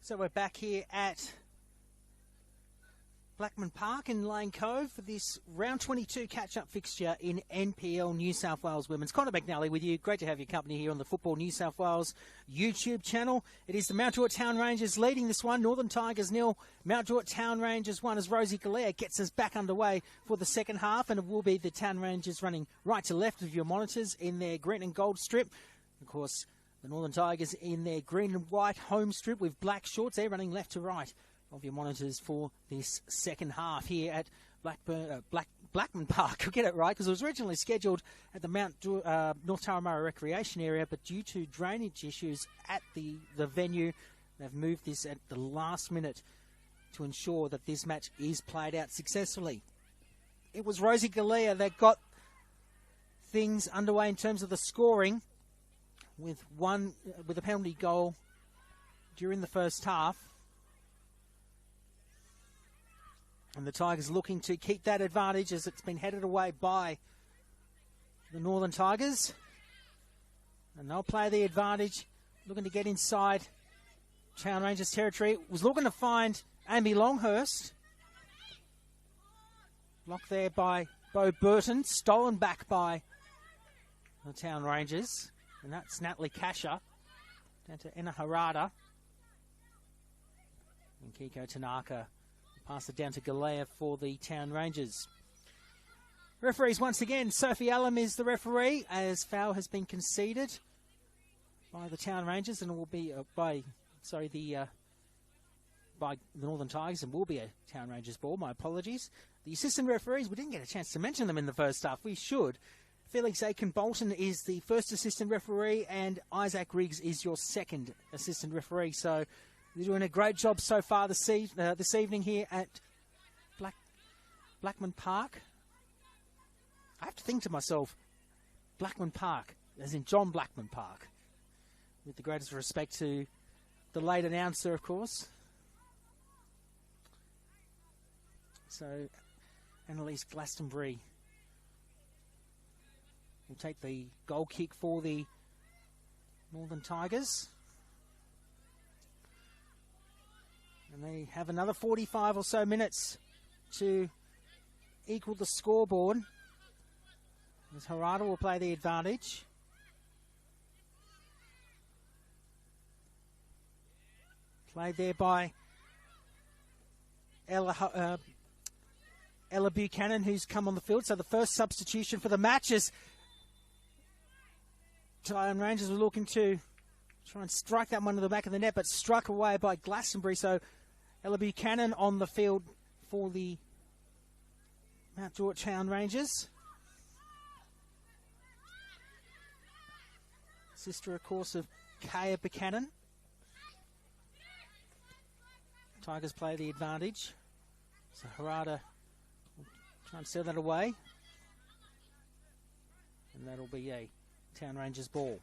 So we're back here at Blackman Park in Lane Cove for this round 22 catch-up fixture in NPL New South Wales Women's. Connor McNally with you. Great to have your company here on the Football New South Wales YouTube channel. It is the Mount Druitt Town Rangers leading this one. Northern Tigers 0, Mount Druitt Town Rangers 1 as Rosie Galea gets us back underway for the second half, and it will be the Town Rangers running right to left of your monitors in their green and gold strip. Of course, the Northern Tigers in their green and white home strip with black shorts. They're running left to right of your monitors for this second half here at Blackman Park. I'll get it right because it was originally scheduled at the North Taramara Recreation Area, but due to drainage issues at the venue, they've moved this at the last minute to ensure that this match is played out successfully. It was Rosie Galea that got things underway in terms of the scoring with a penalty goal during the first half. And the Tigers looking to keep that advantage as it's been headed away by the Northern Tigers. And they'll play the advantage, looking to get inside Town Rangers territory. Was looking to find Amy Longhurst. Blocked there by Bo Burton, stolen back by the Town Rangers. And that's Natalie Kasha down to Ena Harada. And Kiko Tanaka pass it down to Galea for the Town Rangers. Referees once again, Sophie Allen is the referee as foul has been conceded by the Town Rangers, and it will be by the Northern Tigers, and will be a Town Rangers ball. My apologies. The assistant referees, we didn't get a chance to mention them in the first half. We should. Felix Aiken-Bolton is the first assistant referee, and Isaac Riggs is your second assistant referee. So they're doing a great job so far this evening here at Blackman Park. I have to think to myself, Blackman Park, as in John Blackman Park, with the greatest respect to the late announcer, of course. So Annalise Glastonbury will take the goal kick for the Northern Tigers. And they have another 45 or so minutes to equal the scoreboard. As Harada will play the advantage. Played there by Ella Buchanan, who's come on the field. So the first substitution for the matches. Town Rangers were looking to try and strike that one to the back of the net, but struck away by Glastonbury. So Ella Buchanan on the field for the Mount Druitt Town Rangers. Sister, of course, of Kaya Buchanan. Tigers play the advantage. So Harada will try and steal that away. And that'll be a Town Rangers ball.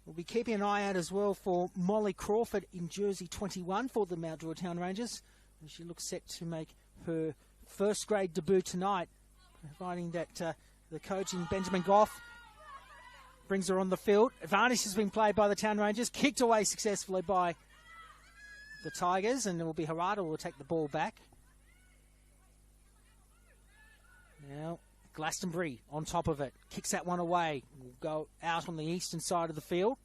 We'll be keeping an eye out as well for Molly Crawford in jersey 21 for the Mount Druitt Town Rangers. And she looks set to make her first grade debut tonight, providing that the coach in Benjamin Goff brings her on the field. Advantage has been played by the Town Rangers, kicked away successfully by the Tigers, and it will be Harada who will take the ball back. Now Glastonbury on top of it, kicks that one away. Will go out on the eastern side of the field.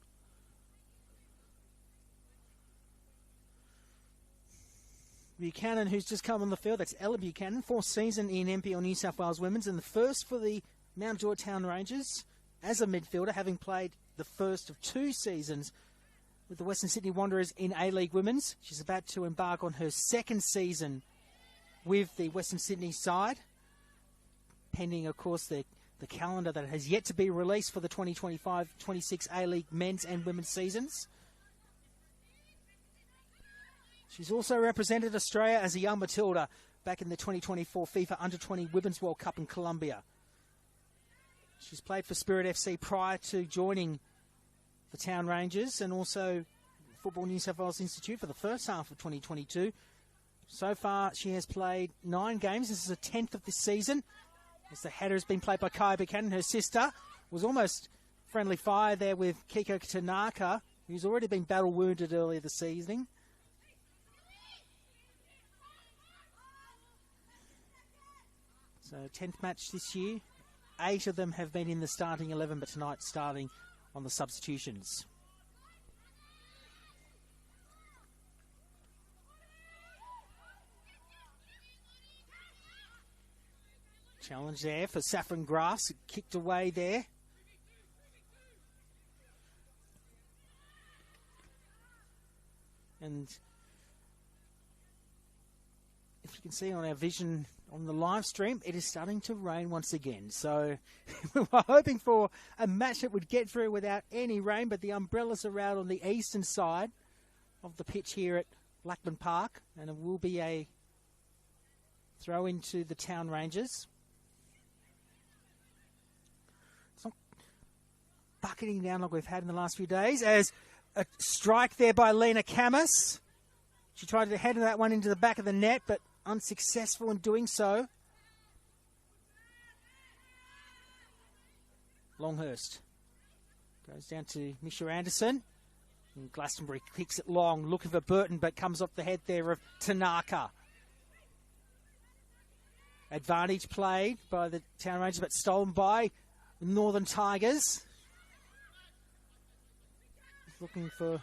Buchanan, who's just come on the field, that's Ella Buchanan, fourth season in NPL New South Wales Women's, and the first for the Mount Druitt Town Rangers as a midfielder, having played the first of 2 seasons with the Western Sydney Wanderers in A-League Women's. She's about to embark on her second season with the Western Sydney side, pending, of course, the calendar that has yet to be released for the 2025-26 A-League men's and women's seasons. She's also represented Australia as a young Matilda back in the 2024 FIFA Under-20 Women's World Cup in Colombia. She's played for Spirit FC prior to joining the Town Rangers, and also Football New South Wales Institute for the first half of 2022. So far, she has played 9 games. This is the 10th of this season. As the header has been played by Kaya Buchanan. Her sister was almost friendly fire there with Kiko Tanaka who's already been battle wounded earlier this evening. So 10th match this year. 8 of them have been in the starting 11, but tonight starting on the substitutions. Challenge there for Saffron Grass. Kicked away there. And if you can see on our vision on the live stream, it is starting to rain once again. So we were hoping for a match that would get through without any rain, but the umbrellas are out on the eastern side of the pitch here at Blackburn Park, and it will be a throw into the Town Rangers. It's not bucketing down like we've had in the last few days, as a strike there by Lena Camus. She tried to head that one into the back of the net, but unsuccessful in doing so. Longhurst goes down to Misha Anderson. And Glastonbury kicks it long, looking for Burton, but comes off the head there of Tanaka. Advantage played by the Town Rangers, but stolen by the Northern Tigers. Looking for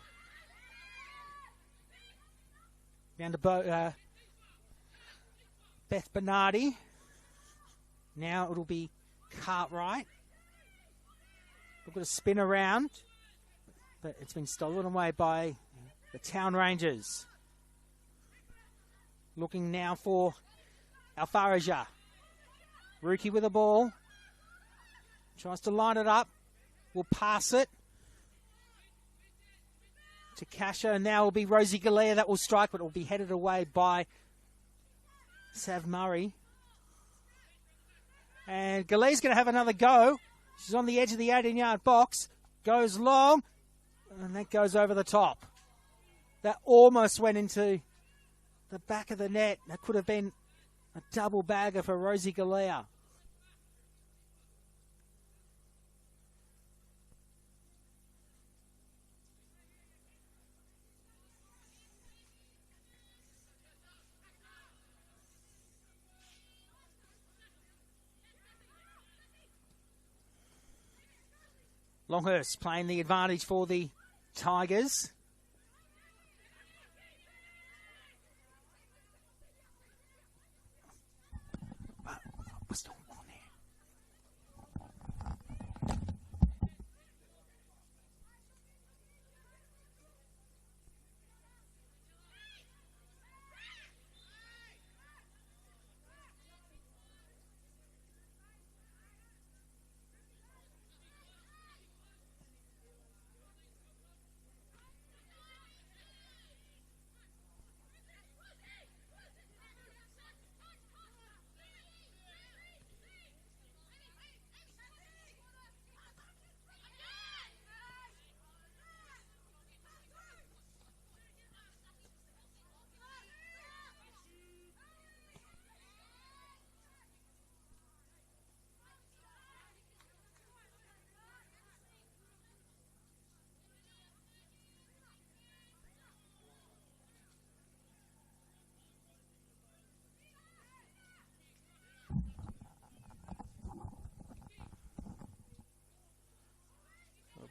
down to Beth Bernardi. Now it'll be Cartwright. Look at a spin around, but it's been stolen away by the Town Rangers. Looking now for Alfaraja. Rookie with the ball. Tries to line it up. Will pass it to Kasha, and now will be Rosie Galea that will strike, but it will be headed away by Sav Murray. And Galea's going to have another go. She's on the edge of the 18-yard box. Goes long, and that goes over the top. That almost went into the back of the net. That could have been a double bagger for Rosie Galea. Longhurst playing the advantage for the Tigers. Still on there.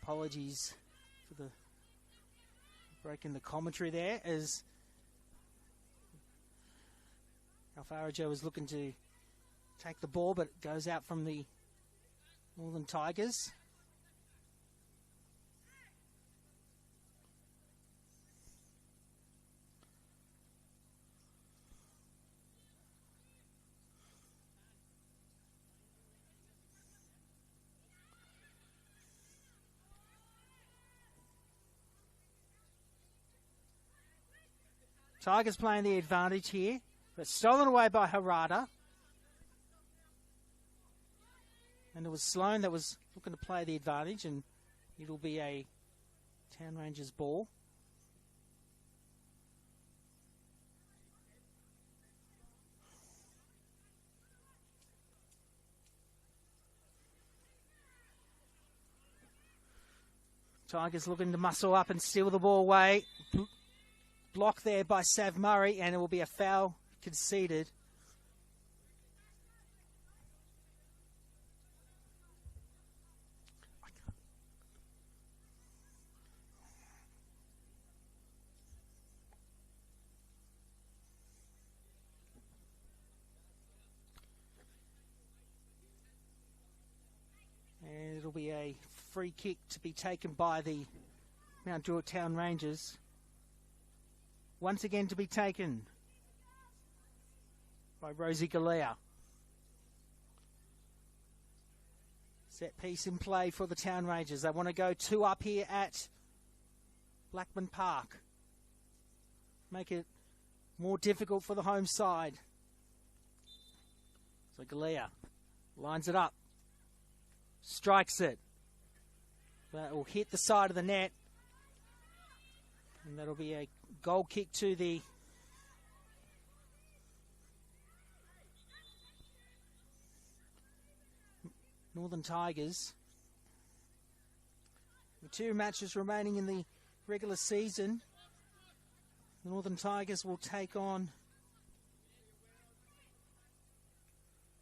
Apologies for the break in the commentary there, as Alfarajo was looking to take the ball, but it goes out from the Northern Tigers. Tigers playing the advantage here, but stolen away by Harada. And it was Sloan that was looking to play the advantage, and it'll be a Town Rangers ball. Tigers looking to muscle up and steal the ball away. Block there by Sav Murray, and it will be a foul conceded. And it'll be a free kick to be taken by the Mount Druitt Town Rangers. Once again to be taken by Rosie Galea. Set piece in play for the Town Rangers. They want to go 2 up here at Blackman Park. Make it more difficult for the home side. So Galea lines it up. Strikes it. That will hit the side of the net. And that'll be a goal kick to the Northern Tigers. With 2 matches remaining in the regular season, the Northern Tigers will take on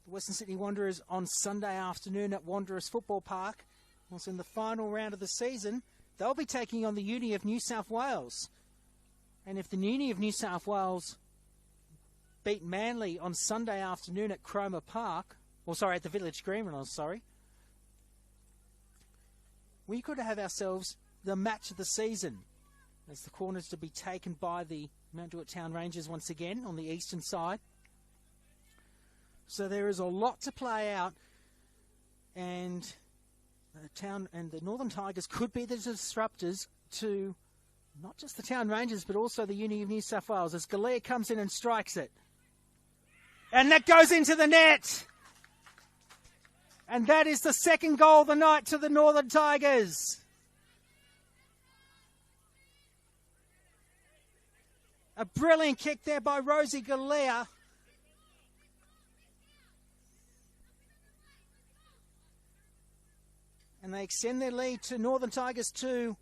the Western Sydney Wanderers on Sunday afternoon at Wanderers Football Park. Also in the final round of the season, they'll be taking on the Uni of New South Wales. And if the Uni of New South Wales beat Manly on Sunday afternoon at Cromer Park, at the Village Green, we could have ourselves the match of the season, as the corners to be taken by the Mount Druitt Town Rangers once again on the eastern side. So there is a lot to play out, and the Northern Tigers could be the disruptors to not just the Town Rangers, but also the Uni of New South Wales, as Galea comes in and strikes it. And that goes into the net! And that is the second goal of the night to the Northern Tigers. A brilliant kick there by Rosie Galea. And they extend their lead to Northern Tigers 2,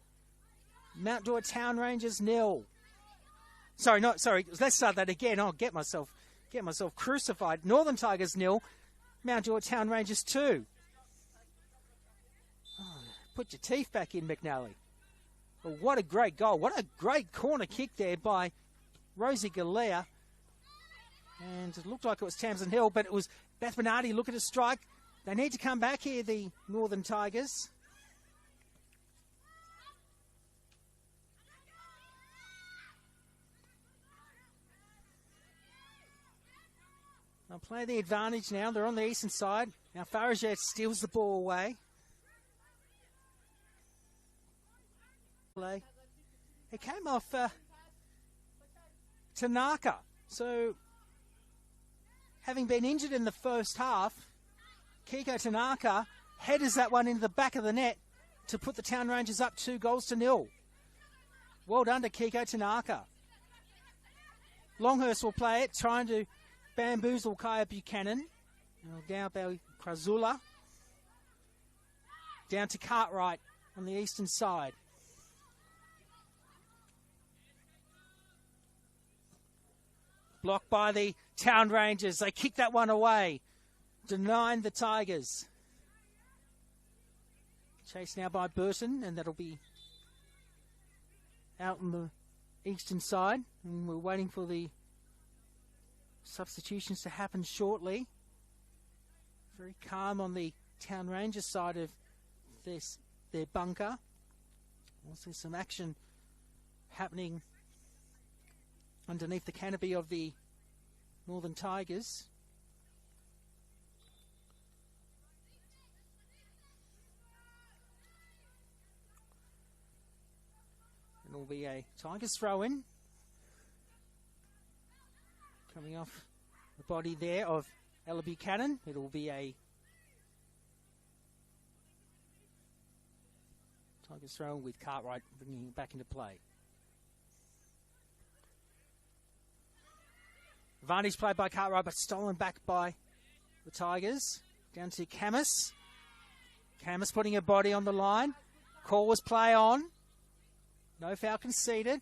Mount Druitt Town Rangers 0. Let's start that again. I'll get myself crucified. Northern Tigers 0, Mount Druitt Town Rangers 2. Oh, put your teeth back in, McNally. Well, what a great goal. What a great corner kick there by Rosie Galea. And it looked like it was Tamsin Hill, but it was Beth Bernardi looking to strike. They need to come back here, the Northern Tigers. They'll play the advantage now. They're on the eastern side. Now Farajet steals the ball away. It came off Tanaka. So, having been injured in the first half, Kiko Tanaka headers that one into the back of the net to put the Town Rangers up 2-0. Well done to Kiko Tanaka. Longhurst will play it, trying to bamboozle Kaya Buchanan. Down by Krazula. Down to Cartwright on the eastern side. Blocked by the Town Rangers. They kick that one away, denying the Tigers. Chased now by Burton, and that'll be out on the eastern side. And we're waiting for the substitutions to happen shortly. Very calm on the Town Rangers side of their bunker. Also some action happening underneath the canopy of the Northern Tigers. And it will be a Tigers throw-in. Coming off the body there of Ella Buchanan. It will be a Tigers throw-in with Cartwright bringing it back into play. Advantage played by Cartwright, but stolen back by the Tigers. Down to Camus. Camus putting her body on the line. Call was play on. No foul conceded.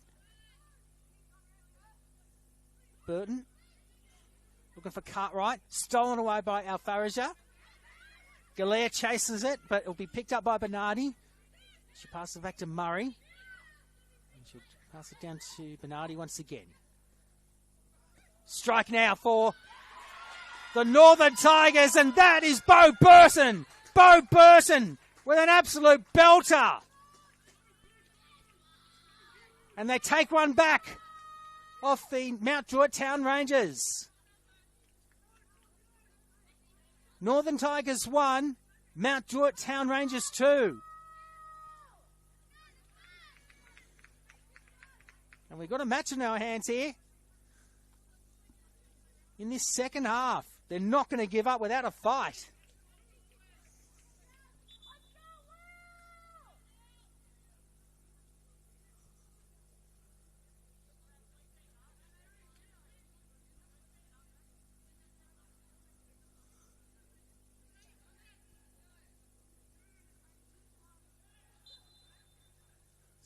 Burton looking for Cartwright. Stolen away by Alfaraja. Galea chases it, but it'll be picked up by Bernardi. She passes it back to Murray. And she'll pass it down to Bernardi once again. Strike now for the Northern Tigers, and that is Bo Burton. Bo Burton with an absolute belter. And they take one back off the Mount Druitt Town Rangers. Northern Tigers 1, Mount Druitt Town Rangers 2. And we've got a match in our hands here. In this second half, they're not going to give up without a fight.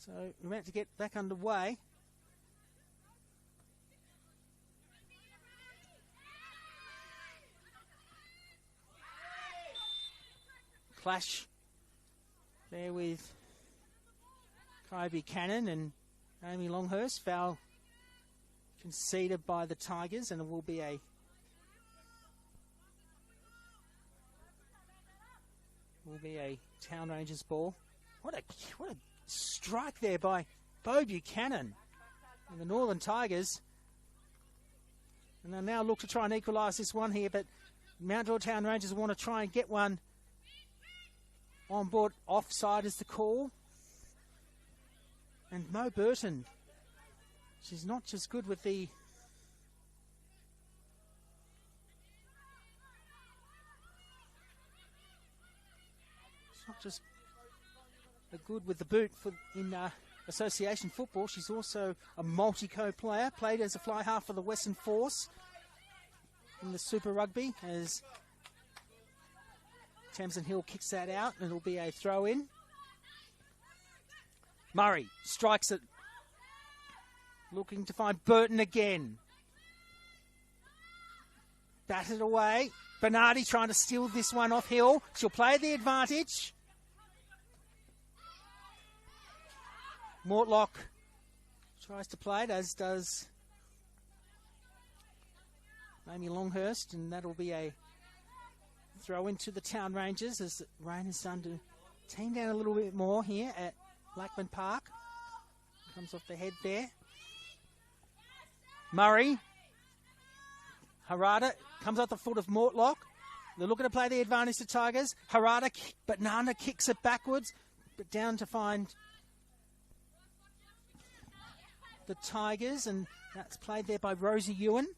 So we're about to get back underway. Clash there with Kai Buchanan and Amy Longhurst. Foul conceded by the Tigers, and it will be a Town Rangers ball. What a strike there by Bo Buchanan and the Northern Tigers. And they'll now look to try and equalise this one here, but Mount Druitt Town Rangers want to try and get one on board. Offside is the call. And Mo Burton, she's not just good with the good with the boot in association football. She's also a multi-co player. Played as a fly half for the Western Force in the Super Rugby as Tamsin Hill kicks that out, and it'll be a throw-in. Murray strikes it, looking to find Burton again. Batted away. Bernardi trying to steal this one off Hill. She'll play the advantage. Mortlock tries to play it, as does Amy Longhurst, and that'll be a throw into the Town Rangers as the rain has started to tame down a little bit more here at Blackman Park. Comes off the head there. Murray. Harada comes off the foot of Mortlock. They're looking to play the advantage to Tigers. Harada, but Nana kicks it backwards, but down to find the Tigers, and that's played there by Rosie Ewan.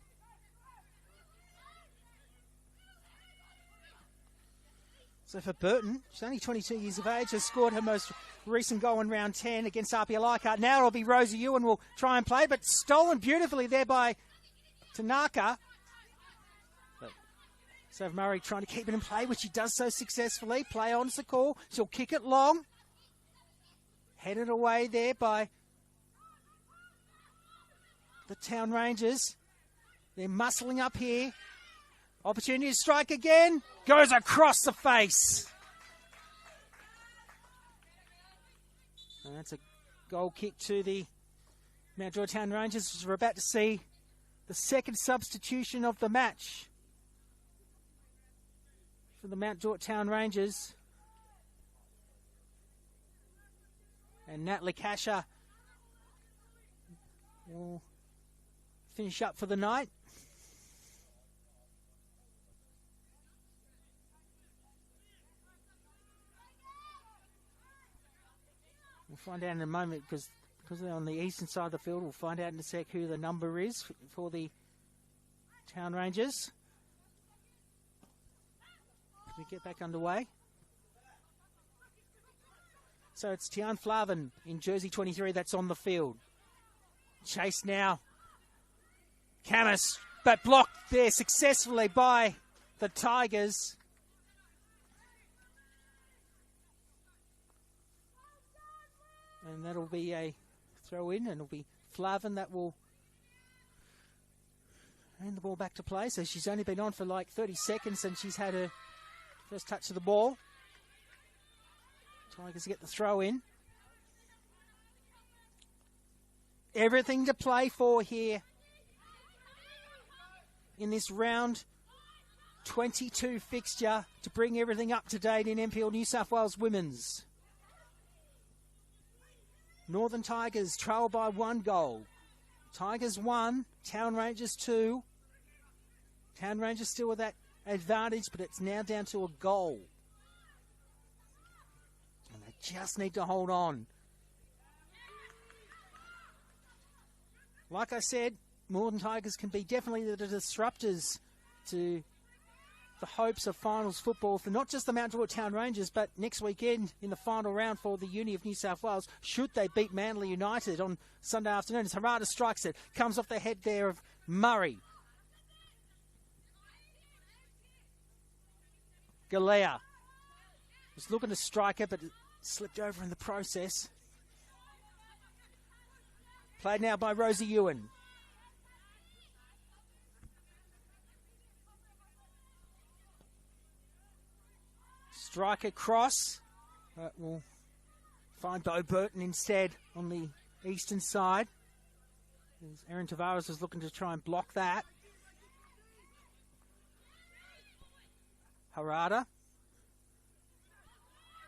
So for Burton, she's only 22 years of age, has scored her most recent goal in round 10 against RPA Leichhardt. Now it'll be Rosie Ewan will try and play, but stolen beautifully there by Tanaka. So Murray trying to keep it in play, which he does so successfully. Play on's the call. She'll kick it long. Headed away there by the Town Rangers. They're muscling up here. Opportunity to strike again. Goes across the face. And that's a goal kick to the Mount Druitt Town Rangers. We're about to see the second substitution of the match for the Mount Druitt Town Rangers. And Natalie Kasher will finish up for the night. We'll find out in a moment because they're on the eastern side of the field. We'll find out in a sec who the number is for the Town Rangers. As we get back underway. So it's Tian Flavin in jersey 23 that's on the field. Chase now. Camus, but blocked there successfully by the Tigers. And that'll be a throw in, and it'll be Flavin that will hand the ball back to play. So she's only been on for like 30 seconds and she's had her first touch of the ball. Tigers get the throw in. Everything to play for here in this round 22 fixture to bring everything up to date in NPL New South Wales Women's. Northern Tigers trail by 1 goal. Tigers 1, Town Rangers 2. Town Rangers still with that advantage, but it's now down to a goal. And they just need to hold on. Like I said, Northern Tigers can be definitely the disruptors to the hopes of finals football for not just the Mount Druitt Town Rangers, but next weekend in the final round for the Uni of New South Wales, should they beat Manly United on Sunday afternoon. As Harada strikes it, comes off the head there of Murray. Galea was looking to strike it, but it slipped over in the process. Played now by Rosie Ewan. Strike across. We'll find Bo Burton instead on the eastern side. Erin Tavares was looking to try and block that. Harada.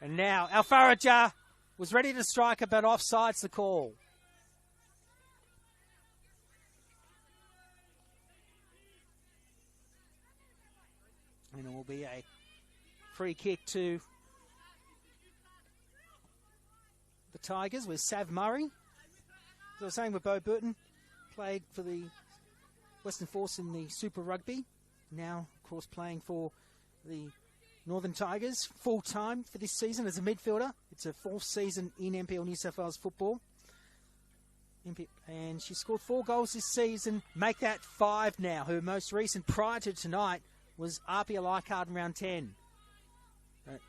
And now Alfaraja was ready to strike it, but offside's the call. And it will be a free kick to the Tigers with Sav Murray. As I was saying, with Bo Burton, played for the Western Force in the Super Rugby. Now, of course, playing for the Northern Tigers full-time for this season as a midfielder. It's her 4th season in NPL New South Wales football. And she scored 4 goals this season, make that 5 now. Her most recent prior to tonight was Arpia Leichhardt in round 10.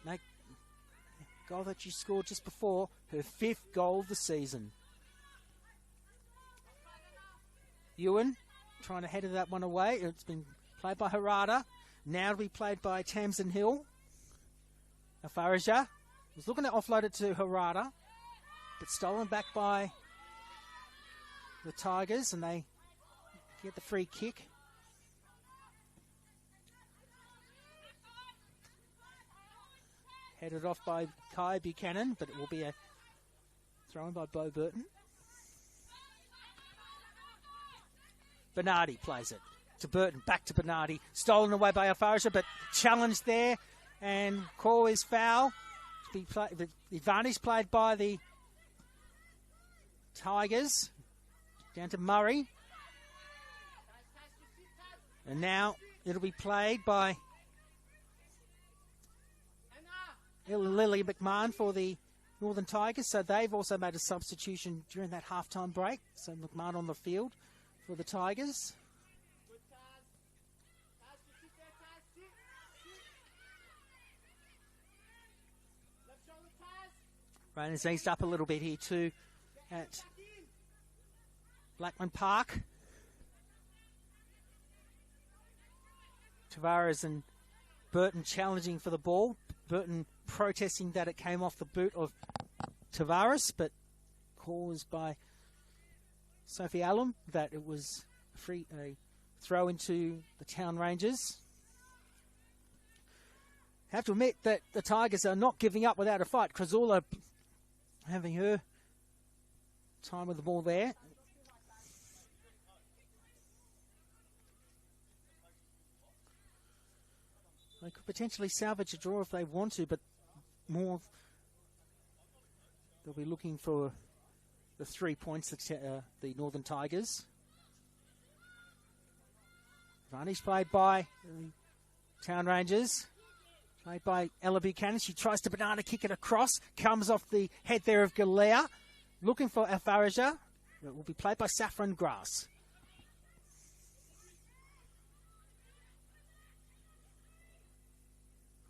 Make goal that she scored just before, her 5th goal of the season. Ewan trying to header that one away. It's been played by Harada. Now to be played by Tamsin Hill. Alfaraja was looking to offload it to Harada, but stolen back by the Tigers, and they get the free kick. Headed off by Kai Buchanan, but it will be a throw in by Bo Burton. Bernardi plays it to Burton, back to Bernardi. Stolen away by Alfaraja, but challenged there, and call is foul. The advantage played by the Tigers. Down to Murray. And now it'll be played by Lily McMahon for the Northern Tigers. So they've also made a substitution during that halftime break. So McMahon on the field for the Tigers. Rain has eased up a little bit here too at Blackman Park. Tavares and Burton challenging for the ball. Burton protesting that it came off the boot of Tavares, but call was by Sophie Allen that it was a throw into the Town Rangers. Have to admit that the Tigers are not giving up without a fight. Krasula having her time with the ball there. They could potentially salvage a draw if they want to, but more they'll be looking for the 3 points, the Northern Tigers. Advantage played by the Town Rangers. Played by Ella Buchanan. She tries to banana kick it across. Comes off the head there of Galea. Looking for Alfaraja. It will be played by Saffron Grass.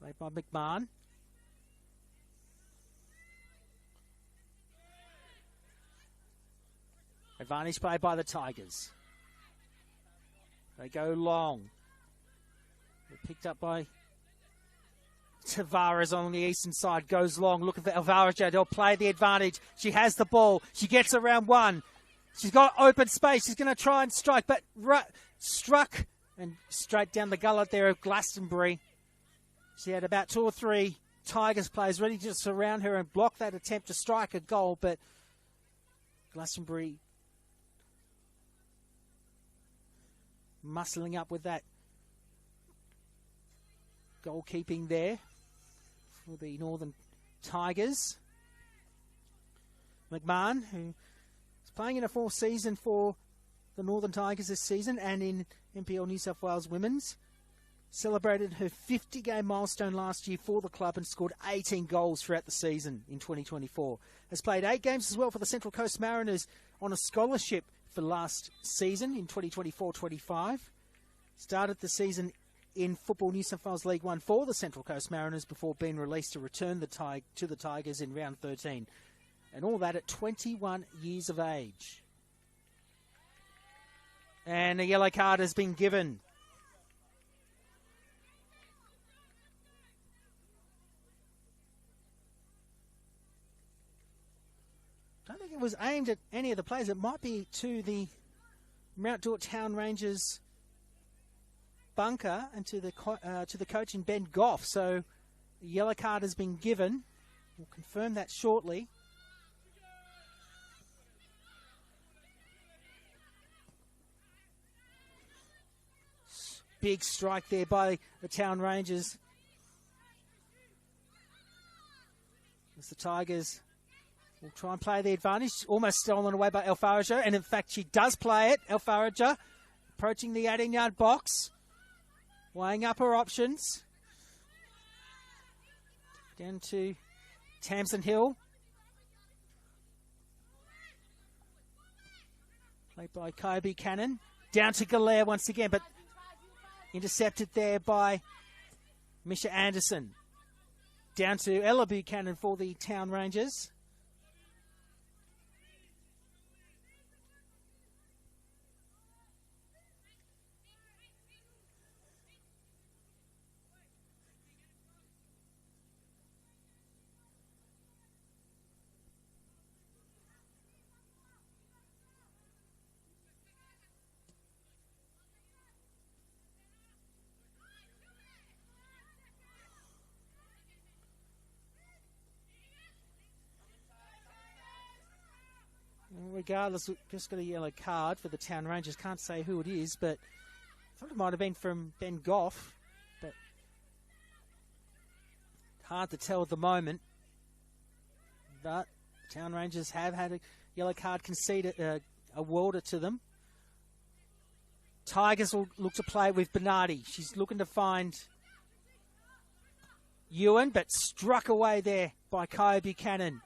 Played by McMahon. Advantage play by the Tigers. They go long. They're picked up by Tavares on the eastern side. Goes long. Look at Alvarez. They'll play the advantage. She has the ball. She gets around one. She's got open space. She's going to try and strike, but struck and straight down the gullet there of Glastonbury. She had about 2 or 3 Tigers players ready to surround her and block that attempt to strike a goal, but Glastonbury muscling up with that goalkeeping there for the Northern Tigers. McMahon, who is playing in a 4th season for the Northern Tigers this season and in NPL New South Wales Women's, celebrated her 50-game milestone last year for the club and scored 18 goals throughout the season in 2024. Has played 8 games as well for the Central Coast Mariners on a scholarship for last season in 2024-25. Started the season in Football New South Wales League 1 for the Central Coast Mariners before being released to return to the Tigers in round 13. And all that at 21 years of age. And a yellow card has been given. I don't think it was aimed at any of the players. It might be to the Mount Druitt Town Rangers bunker and to the coach in Ben Goff. So the yellow card has been given. We'll confirm that shortly. Big strike there by the Town Rangers. As the Tigers will try and play the advantage. Almost stolen away by Alfaraja, and in fact she does play it. Alfaraja approaching the 18-yard box. Weighing up her options. Down to Tamsin Hill. Played by Kai Buchanan. Down to Galea once again, but intercepted there by Misha Anderson. Down to Ella Buchanan for the Town Rangers. Regardless, just got a yellow card for the Town Rangers. Can't say who it is, but I thought it might have been from Ben Goff, but hard to tell at the moment. But Town Rangers have had a yellow card conceded, awarded to them. Tigers will look to play with Bernardi. She's looking to find Ewan, but struck away there by Kaya Buchanan.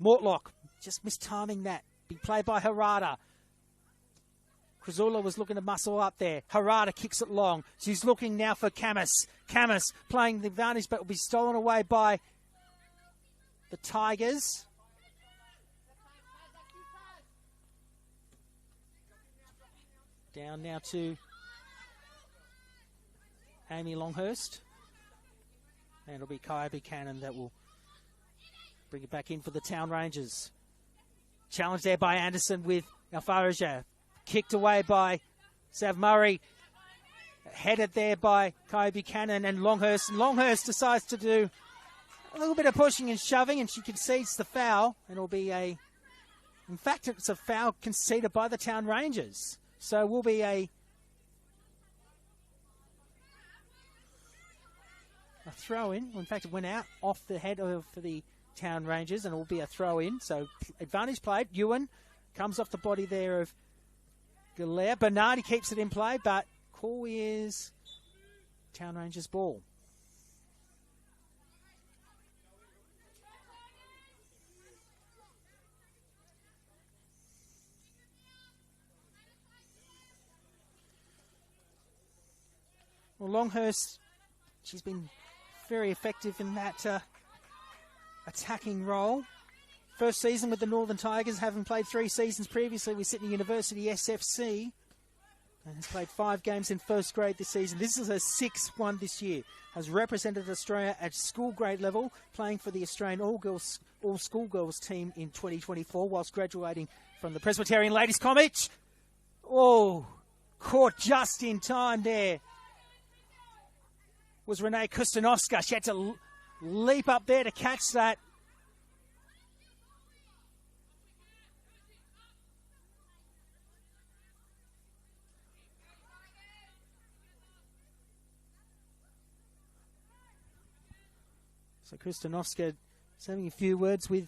Mortlock just mistiming that. Be played by Harada. Krasula was looking to muscle up there. Harada kicks it long. She's looking now for Camus. Camus playing the advantage, but will be stolen away by the Tigers. Down now to Amy Longhurst. And it'll be Kaya Buchanan that will bring it back in for the Town Rangers. Challenge there by Anderson with Alfaraja. Kicked away by Sav Murray. Headed there by Kaya Buchanan and Longhurst. And Longhurst decides to do a little bit of pushing and shoving, and she concedes the foul. And it'll be in fact, it's a foul conceded by the Town Rangers. So it will be a throw-in. Well, in fact, it went out off the head for the Town Rangers, and it will be a throw-in. So advantage played. Ewan comes off the body there of Galea. Bernardi keeps it in play, but call is Town Rangers ball. Well, Longhurst, she's been very effective in that attacking role First season with the Northern Tigers, having played 3 seasons previously with Sydney University SFC. And has played 5 games in first grade this season. This is her 6th one this year. Has represented Australia at school grade level, playing for the Australian all schoolgirls team in 2024 whilst graduating from the Presbyterian Ladies College. Oh, caught just in time there was Renee Kustanovska. She had to leap up there to catch that. So Kustanovska is having a few words with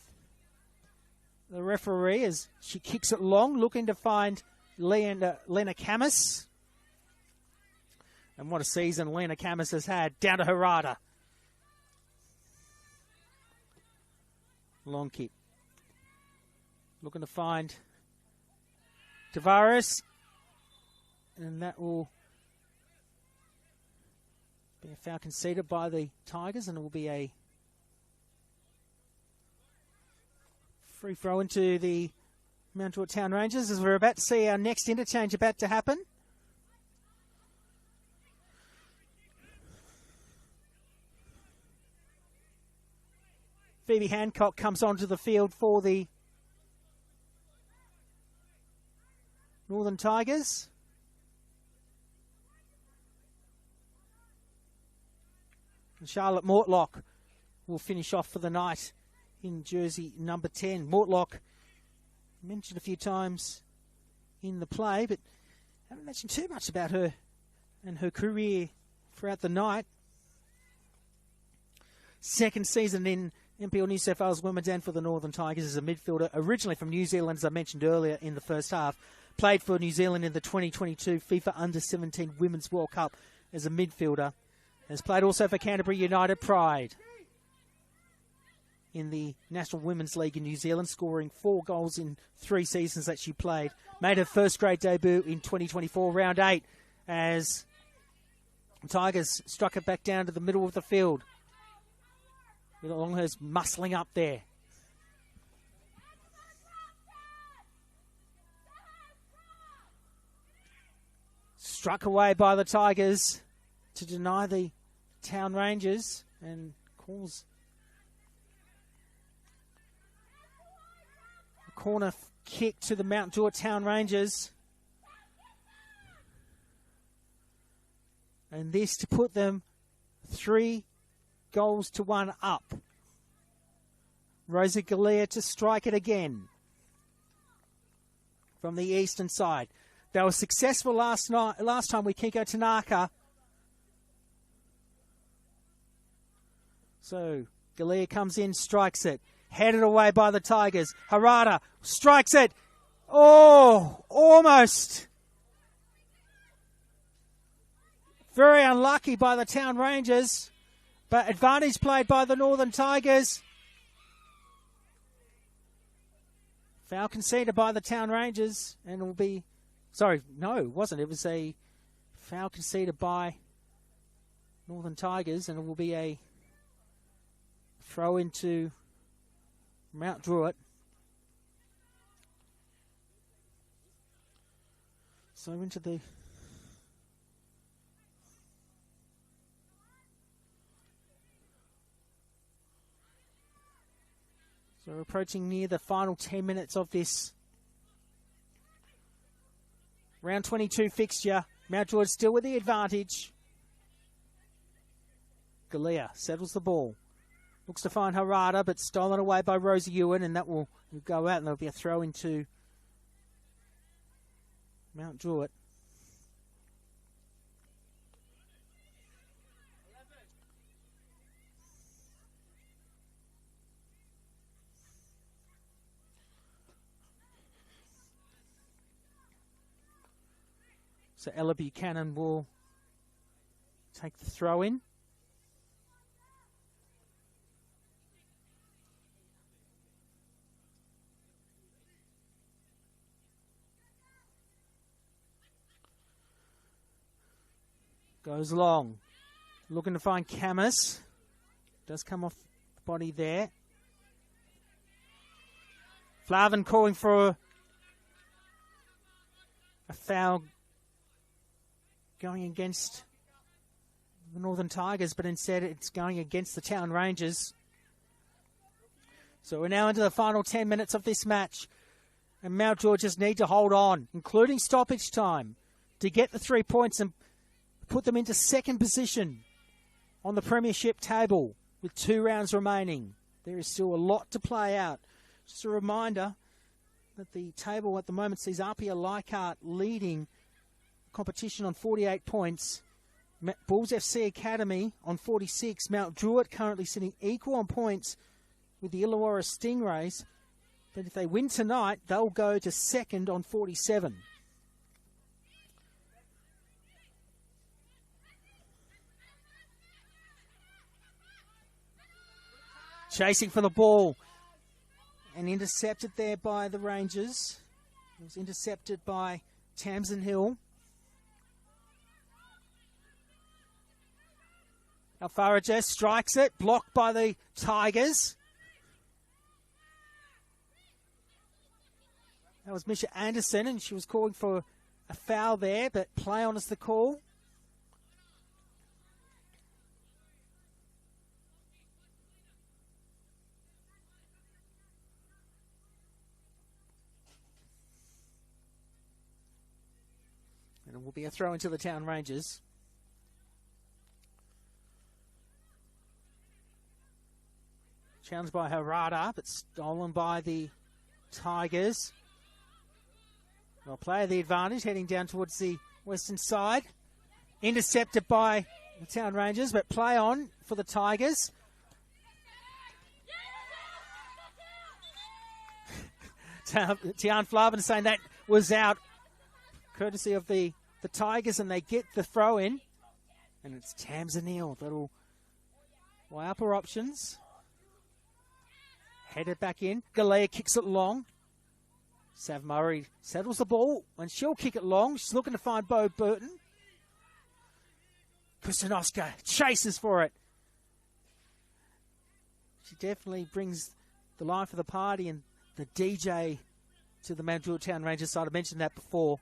the referee as she kicks it long, looking to find Lena Camus. And what a season Lena Camus has had. Down to Harada. Long kick. Looking to find Tavares. And that will be a foul conceded by the Tigers, and it will be a free throw into the Mount Druitt Town Rangers as we're about to see our next interchange about to happen. Phoebe Hancock comes onto the field for the Northern Tigers. And Charlotte Mortlock will finish off for the night in jersey number 10. Mortlock, mentioned a few times in the play, but haven't mentioned too much about her and her career throughout the night. Second season in NPL New South Wales Women's and for the Northern Tigers as a midfielder, originally from New Zealand, as I mentioned earlier in the first half. Played for New Zealand in the 2022 FIFA Under-17 Women's World Cup as a midfielder. Has played also for Canterbury United Pride in the National Women's League in New Zealand, scoring 4 goals in 3 seasons that she played. Made her first grade debut in 2024, round 8, as Tigers struck it back down to the middle of the field. With Longhurst muscling up there. Struck away by the Tigers to deny the Town Rangers and calls a corner kick to the Mount Druitt Town Rangers. And this to put them 3 goals to 1 up. Rosa Galea to strike it again from the eastern side. They were successful last time with Kiko Tanaka. So Galea comes in, strikes it. Headed away by the Tigers. Harada strikes it. Oh, almost. Very unlucky by the Town Rangers. But advantage played by the Northern Tigers. Foul conceded by the Town Rangers. And it will be... Sorry, no, it wasn't. It was a foul conceded by Northern Tigers. And it will be a throw into Mount Druitt. So into the... So we're approaching near the final 10 minutes of this round 22 fixture. Mount Druitt still with the advantage. Galea settles the ball. Looks to find Harada, but stolen away by Rosie Ewan, and that will go out, and there'll be a throw into Mount Druitt. So Ella Buchanan will take the throw in. Goes long. Looking to find Camus. Does come off the body there. Flavin calling for a foul going against the Northern Tigers, but instead it's going against the Town Rangers. So we're now into the final 10 minutes of this match. And Mount Georges need to hold on, including stoppage time, to get the 3 points and put them into second position on the premiership table with 2 rounds remaining. There is still a lot to play out. Just a reminder that the table at the moment sees RPL Leichhardt leading competition on 48 points. Bulls FC Academy on 46. Mount Druitt currently sitting equal on points with the Illawarra Stingrays. But if they win tonight, they'll go to second on 47. Chasing for the ball. And intercepted there by the Rangers. It was intercepted by Tamsin Hill. Alfaraja strikes it, blocked by the Tigers. That was Misha Anderson, and she was calling for a foul there, but play on is the call. And it will be a throw into the Town Rangers. Challenged by Harada, but stolen by the Tigers. Well, play the advantage, heading down towards the western side. Intercepted by the Town Rangers, but play on for the Tigers. Tian Flavin saying that was out, courtesy of the Tigers, and they get the throw in. And it's Tamsin that'll weigh up her options. Headed back in. Galea kicks it long. Sav Murray settles the ball, and she'll kick it long. She's looking to find Bo Burton. Kustanovska chases for it. She definitely brings the life of the party and the DJ to the Mount Druitt Town Rangers side. I mentioned that before.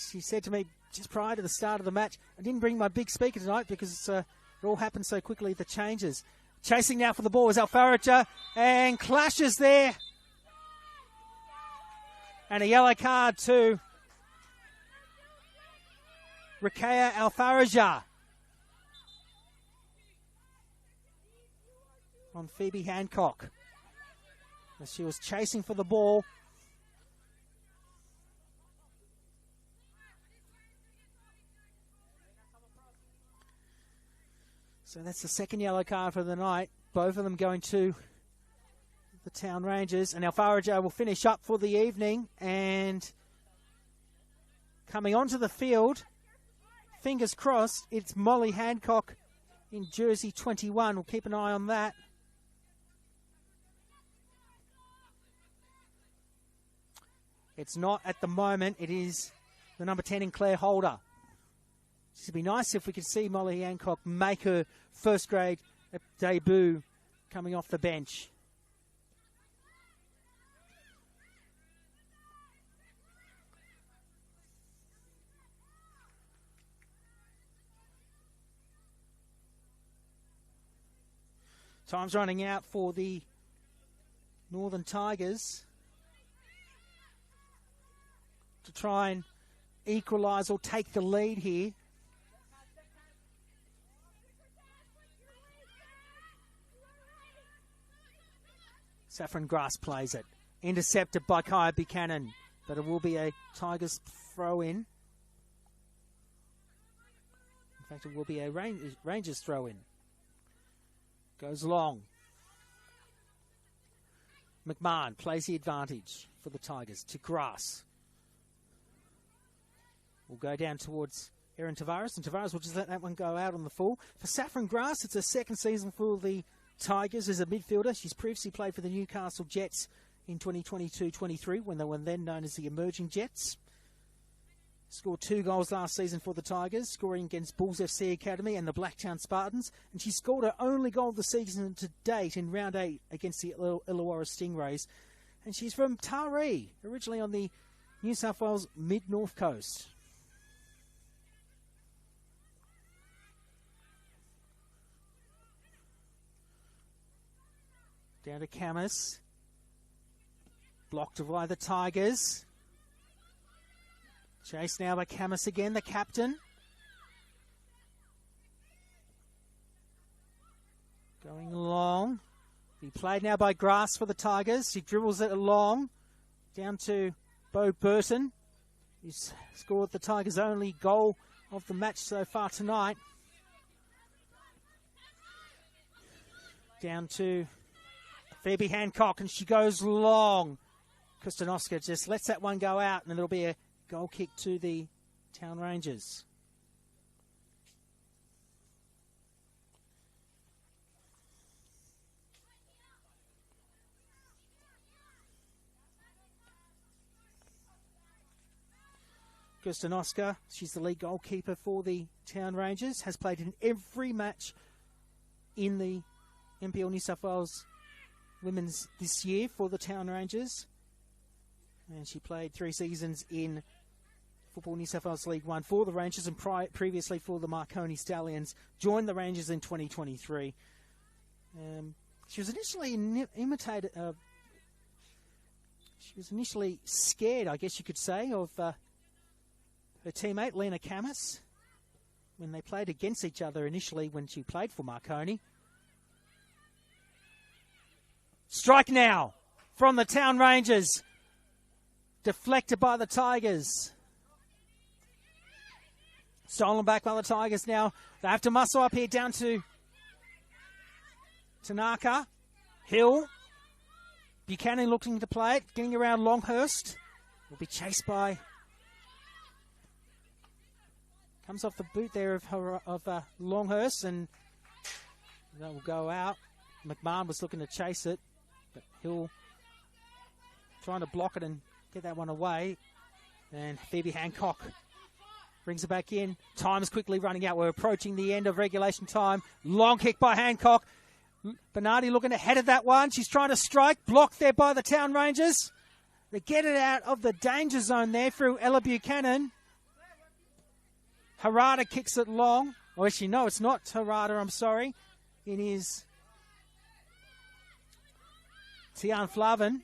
She said to me just prior to the start of the match, I didn't bring my big speaker tonight because it all happened so quickly, the changes. Chasing now for the ball is Alfaraja, and clashes there. And a yellow card to Rakea Alfaraja on Phoebe Hancock, as she was chasing for the ball. So that's the second yellow card for the night. Both of them going to the Town Rangers. And Alfaraja will finish up for the evening. And coming onto the field, fingers crossed, it's Molly Hancock in jersey 21. We'll keep an eye on that. It's not at the moment. It is the number 10 in Claire Holder. It'd be nice if we could see Molly Hancock make her first grade debut coming off the bench. Time's running out for the Northern Tigers to try and equalise or take the lead here. Saffron Grass plays it. Intercepted by Kaya Buchanan, but it will be a Tigers throw-in. In fact, it will be a Rangers throw-in. Goes long. McMahon plays the advantage for the Tigers to Grass. We'll go down towards Erin Tavares, and Tavares will just let that one go out on the full. For Saffron Grass, it's a second season for the Tigers as a midfielder. She's previously played for the Newcastle Jets in 2022-23, when they were then known as the Emerging Jets. Scored 2 goals last season for the Tigers, scoring against Bulls FC Academy and the Blacktown Spartans. And she scored her only goal of the season to date in round 8 against the Illawarra Stingrays. And she's from Taree, originally on the New South Wales mid-north coast. Down to Camus. Blocked by the Tigers. Chased now by Camus again, the captain. Going long. He played now by Grass for the Tigers. He dribbles it along. Down to Bo Burton. He's scored the Tigers' only goal of the match so far tonight. Down to Phoebe Hancock, and she goes long. Kostanoska just lets that one go out, and it'll be a goal kick to the Town Rangers. Kostanoska, she's the lead goalkeeper for the Town Rangers, has played in every match in the NPL New South Wales Women's this year for the Town Rangers. And she played 3 seasons in Football New South Wales League 1 for the Rangers and previously for the Marconi Stallions. Joined the Rangers in 2023. She was initially scared, I guess you could say, of her teammate Lena Camus when they played against each other initially when she played for Marconi. Strike now from the Town Rangers. Deflected by the Tigers. Stolen back by the Tigers now. They have to muscle up here down to Tanaka. Hill. Buchanan looking to play it. Getting around Longhurst. Will be chased by... Comes off the boot there of Longhurst, and that will go out. McMahon was looking to chase it, but Hill trying to block it and get that one away. And Phoebe Hancock brings it back in. Time's quickly running out. We're approaching the end of regulation time. Long kick by Hancock. Bernardi looking to head at that one. She's trying to strike. Blocked there by the Town Rangers. They get it out of the danger zone there through Ella Buchanan. Harada kicks it long. Or actually, no, it's not Harada, I'm sorry. It is Tian Flavin.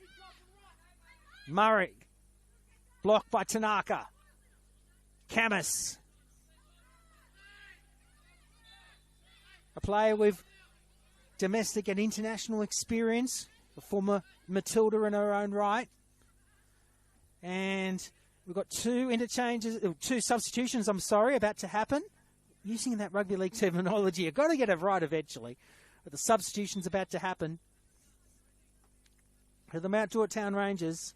Murray. Blocked by Tanaka. Camus. A player with domestic and international experience. A former Matilda in her own right. And we've got two substitutions, about to happen. Using that rugby league terminology. I've got to get it right eventually. But the substitution's about to happen. For the Mount Druitt Town Rangers.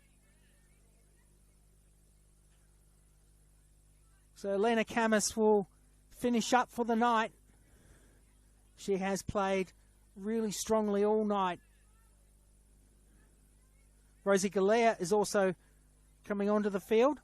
So Lena Camus will finish up for the night. She has played really strongly all night. Rosie Galea is also coming onto the field.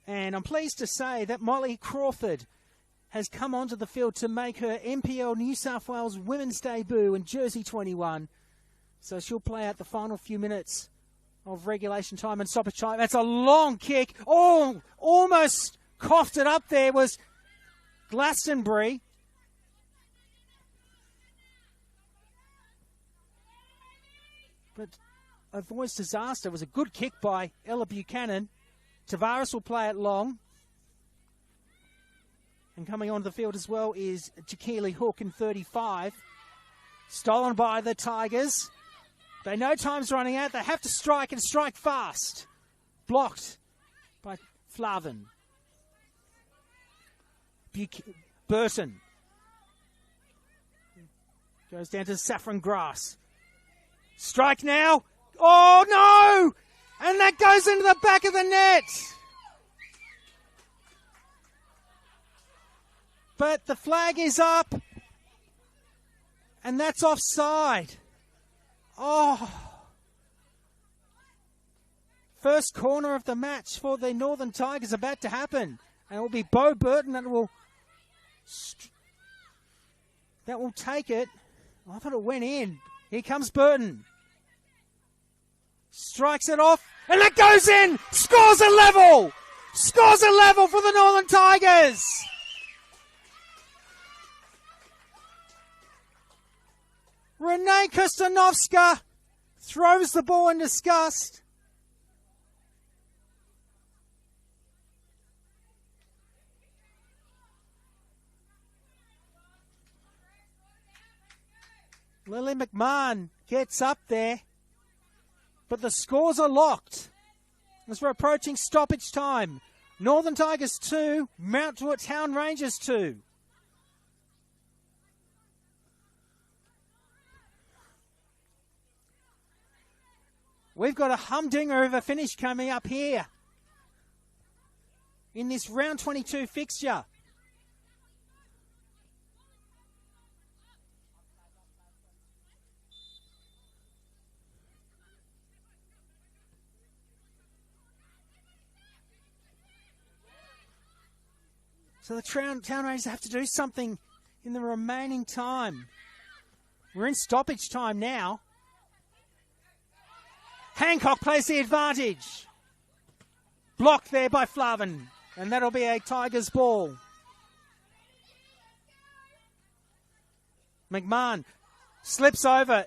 And I'm pleased to say that Molly Crawford has come onto the field to make her NPL New South Wales Women's debut in jersey 21. So she'll play out the final few minutes of regulation time and stoppage time. That's a long kick. Oh, almost coughed it up there was Glastonbury. But a voice disaster. It was a good kick by Ella Buchanan. Tavares will play it long. And coming onto the field as well is Jaquili Hook in 35. Stolen by the Tigers. They know time's running out. They have to strike and strike fast. Blocked by Flavin. Burton. Goes down to Saffron Grass. Strike now. Oh, no! And that goes into the back of the net. But the flag is up. And that's offside. Oh. First corner of the match for the Northern Tigers about to happen. And it will be Bo Burton that will take it. I thought it went in. Here comes Burton. Strikes it off. And that goes in. Scores a level. Scores a level for the Northern Tigers. Renee Kostanovska throws the ball in disgust. Lily McMahon gets up there, but the scores are locked as we're approaching stoppage time. Northern Tigers 2, Mount Druitt Town Rangers 2. We've got a humdinger of a finish coming up here in this round 22 fixture. So the Town Rangers have to do something in the remaining time. We're in stoppage time now. Hancock plays the advantage. Blocked there by Flavin. And that'll be a Tigers ball. McMahon slips over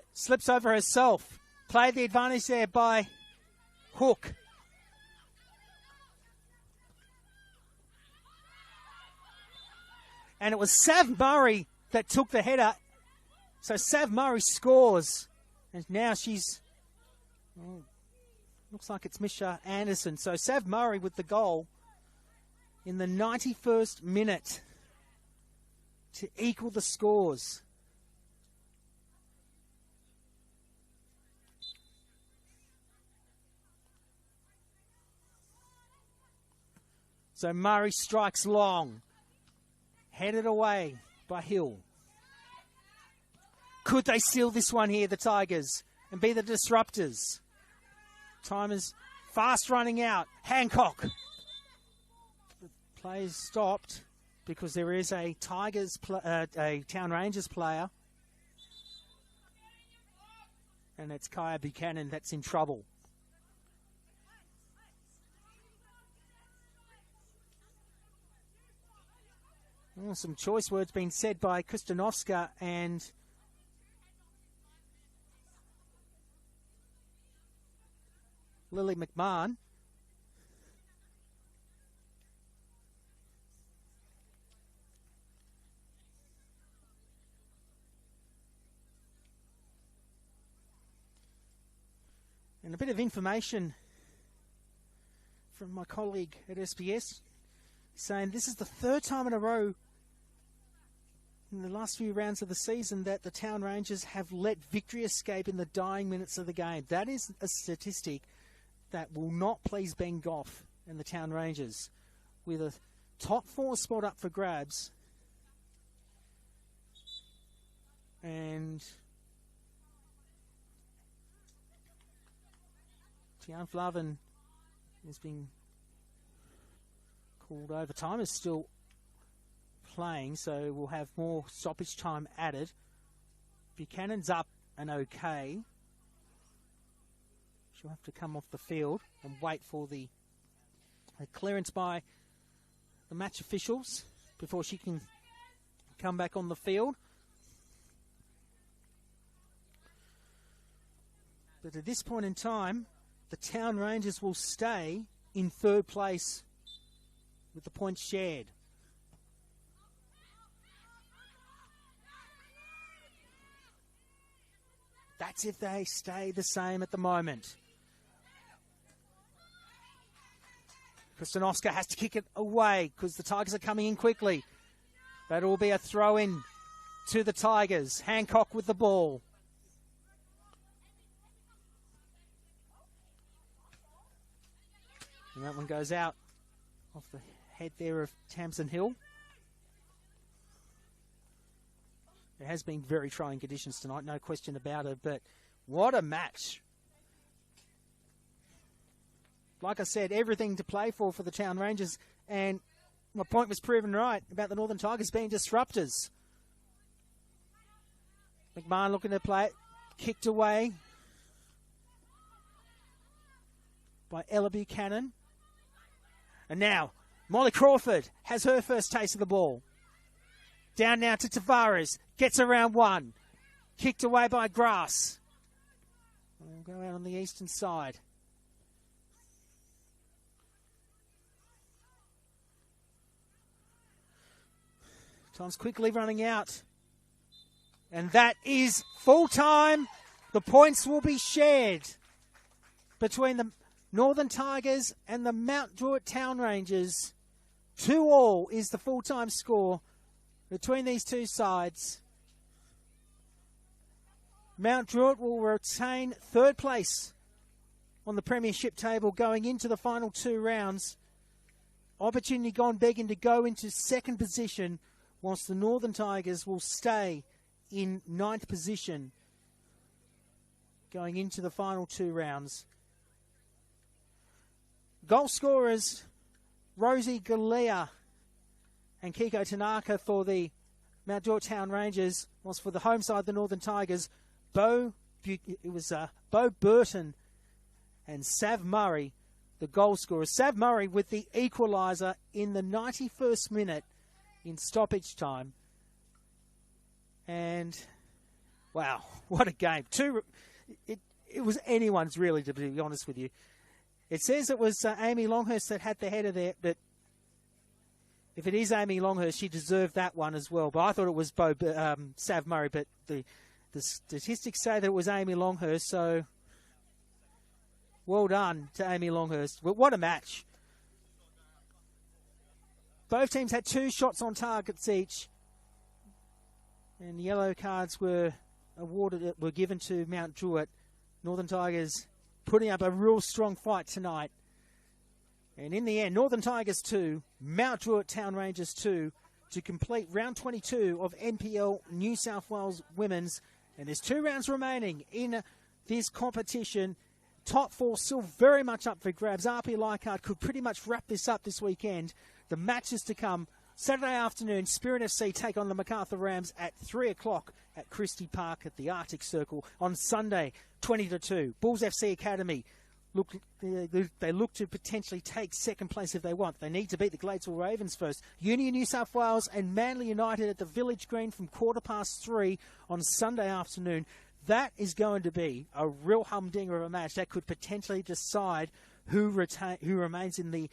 herself. Played the advantage there by Hook. And it was Sav Murray that took the header. So Sav Murray scores. And now she's... looks like it's Misha Anderson. So Sav Murray with the goal in the 91st minute to equal the scores. So Murray strikes long. Headed away by Hill. Could they seal this one here, the Tigers, and be the disruptors? Time is fast running out. Hancock. The play is stopped because there is a a Town Rangers player. And it's Kaya Buchanan that's in trouble. Oh, some choice words being said by Kostanovska and Lily McMahon. And a bit of information from my colleague at SBS saying this is the third time in a row in the last few rounds of the season that the Town Rangers have let victory escape in the dying minutes of the game. That is a statistic that will not please Ben Goff and the Town Rangers. With a top 4 spot up for grabs. And Tian Flavin has been called over. Time is still playing, so we'll have more stoppage time added. Buchanan's up and okay. She'll have to come off the field and wait for the clearance by the match officials before she can come back on the field. But at this point in time, the Town Rangers will stay in third place with the points shared. That's if they stay the same at the moment. Kostanovska has to kick it away because the Tigers are coming in quickly. That will be a throw-in to the Tigers. Hancock with the ball. And that one goes out off the head there of Tamsin Hill. It has been very trying conditions tonight, no question about it, but what a match. Like I said, everything to play for the Town Rangers, and my point was proven right about the Northern Tigers being disruptors. McMahon looking to play it, kicked away by Ella Buchanan. And now, Molly Crawford has her first taste of the ball. Down now to Tavares. Gets around one. Kicked away by Grass. We'll go out on the eastern side. Time's quickly running out. And that is full time. The points will be shared between the Northern Tigers and the Mount Druitt Town Rangers. 2-2 is the full-time score between these two sides. Mount Druitt will retain third place on the premiership table going into the final 2 rounds. Opportunity gone begging to go into second position, whilst the Northern Tigers will stay in 9th position going into the final 2 rounds. Goal scorers, Rosie Galea and Kiko Tanaka for the Mount Druitt Town Rangers, whilst for the home side, the Northern Tigers, Bo Burton and Sav Murray, the goal scorers. Sav Murray with the equaliser in the 91st minute in stoppage time. And, wow, what a game. It was anyone's, really, to be honest with you. It says it was Amy Longhurst that had the header there, but if it is Amy Longhurst, she deserved that one as well. But I thought it was Sav Murray, but the statistics say that it was Amy Longhurst, so well done to Amy Longhurst. But what a match. Both teams had 2 shots on targets each, and yellow cards were given to Mount Druitt. Northern Tigers putting up a real strong fight tonight. And in the end, Northern Tigers 2, Mount Druitt Town Rangers 2 to complete round 22 of NPL New South Wales Women's. And there's 2 rounds remaining in this competition. Top 4 still very much up for grabs. RP Leichhardt could pretty much wrap this up this weekend. The matches to come. Saturday afternoon, Spirit FC take on the MacArthur Rams at 3 o'clock at Christie Park at the Arctic Circle. On Sunday, 20-2, Bulls FC Academy. They look to potentially take second place if they want. They need to beat the Gladesville Ravens first. Union New South Wales and Manly United at the Village Green from 3:15 on Sunday afternoon. That is going to be a real humdinger of a match that could potentially decide who remains in the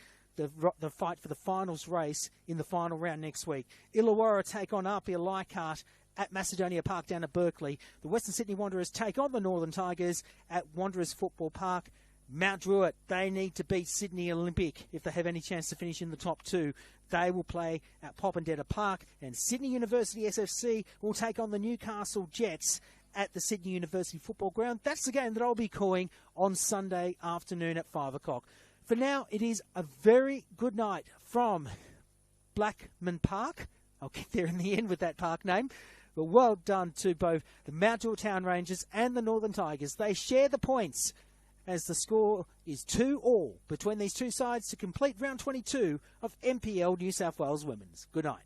fight for the finals race in the final round next week. Illawarra take on RP Leichhardt at Macedonia Park down at Berkeley. The Western Sydney Wanderers take on the Northern Tigers at Wanderers Football Park. Mount Druitt, they need to beat Sydney Olympic if they have any chance to finish in the top 2. They will play at Popondetta Park, and Sydney University SFC will take on the Newcastle Jets at the Sydney University Football Ground. That's the game that I'll be calling on Sunday afternoon at 5 o'clock. For now, it is a very good night from Blackman Park. I'll get there in the end with that park name. But well done to both the Mount Druitt Town Rangers and the Northern Tigers. They share the points as the score is 2-2 between these two sides to complete round 22 of NPL New South Wales Women's. Good night.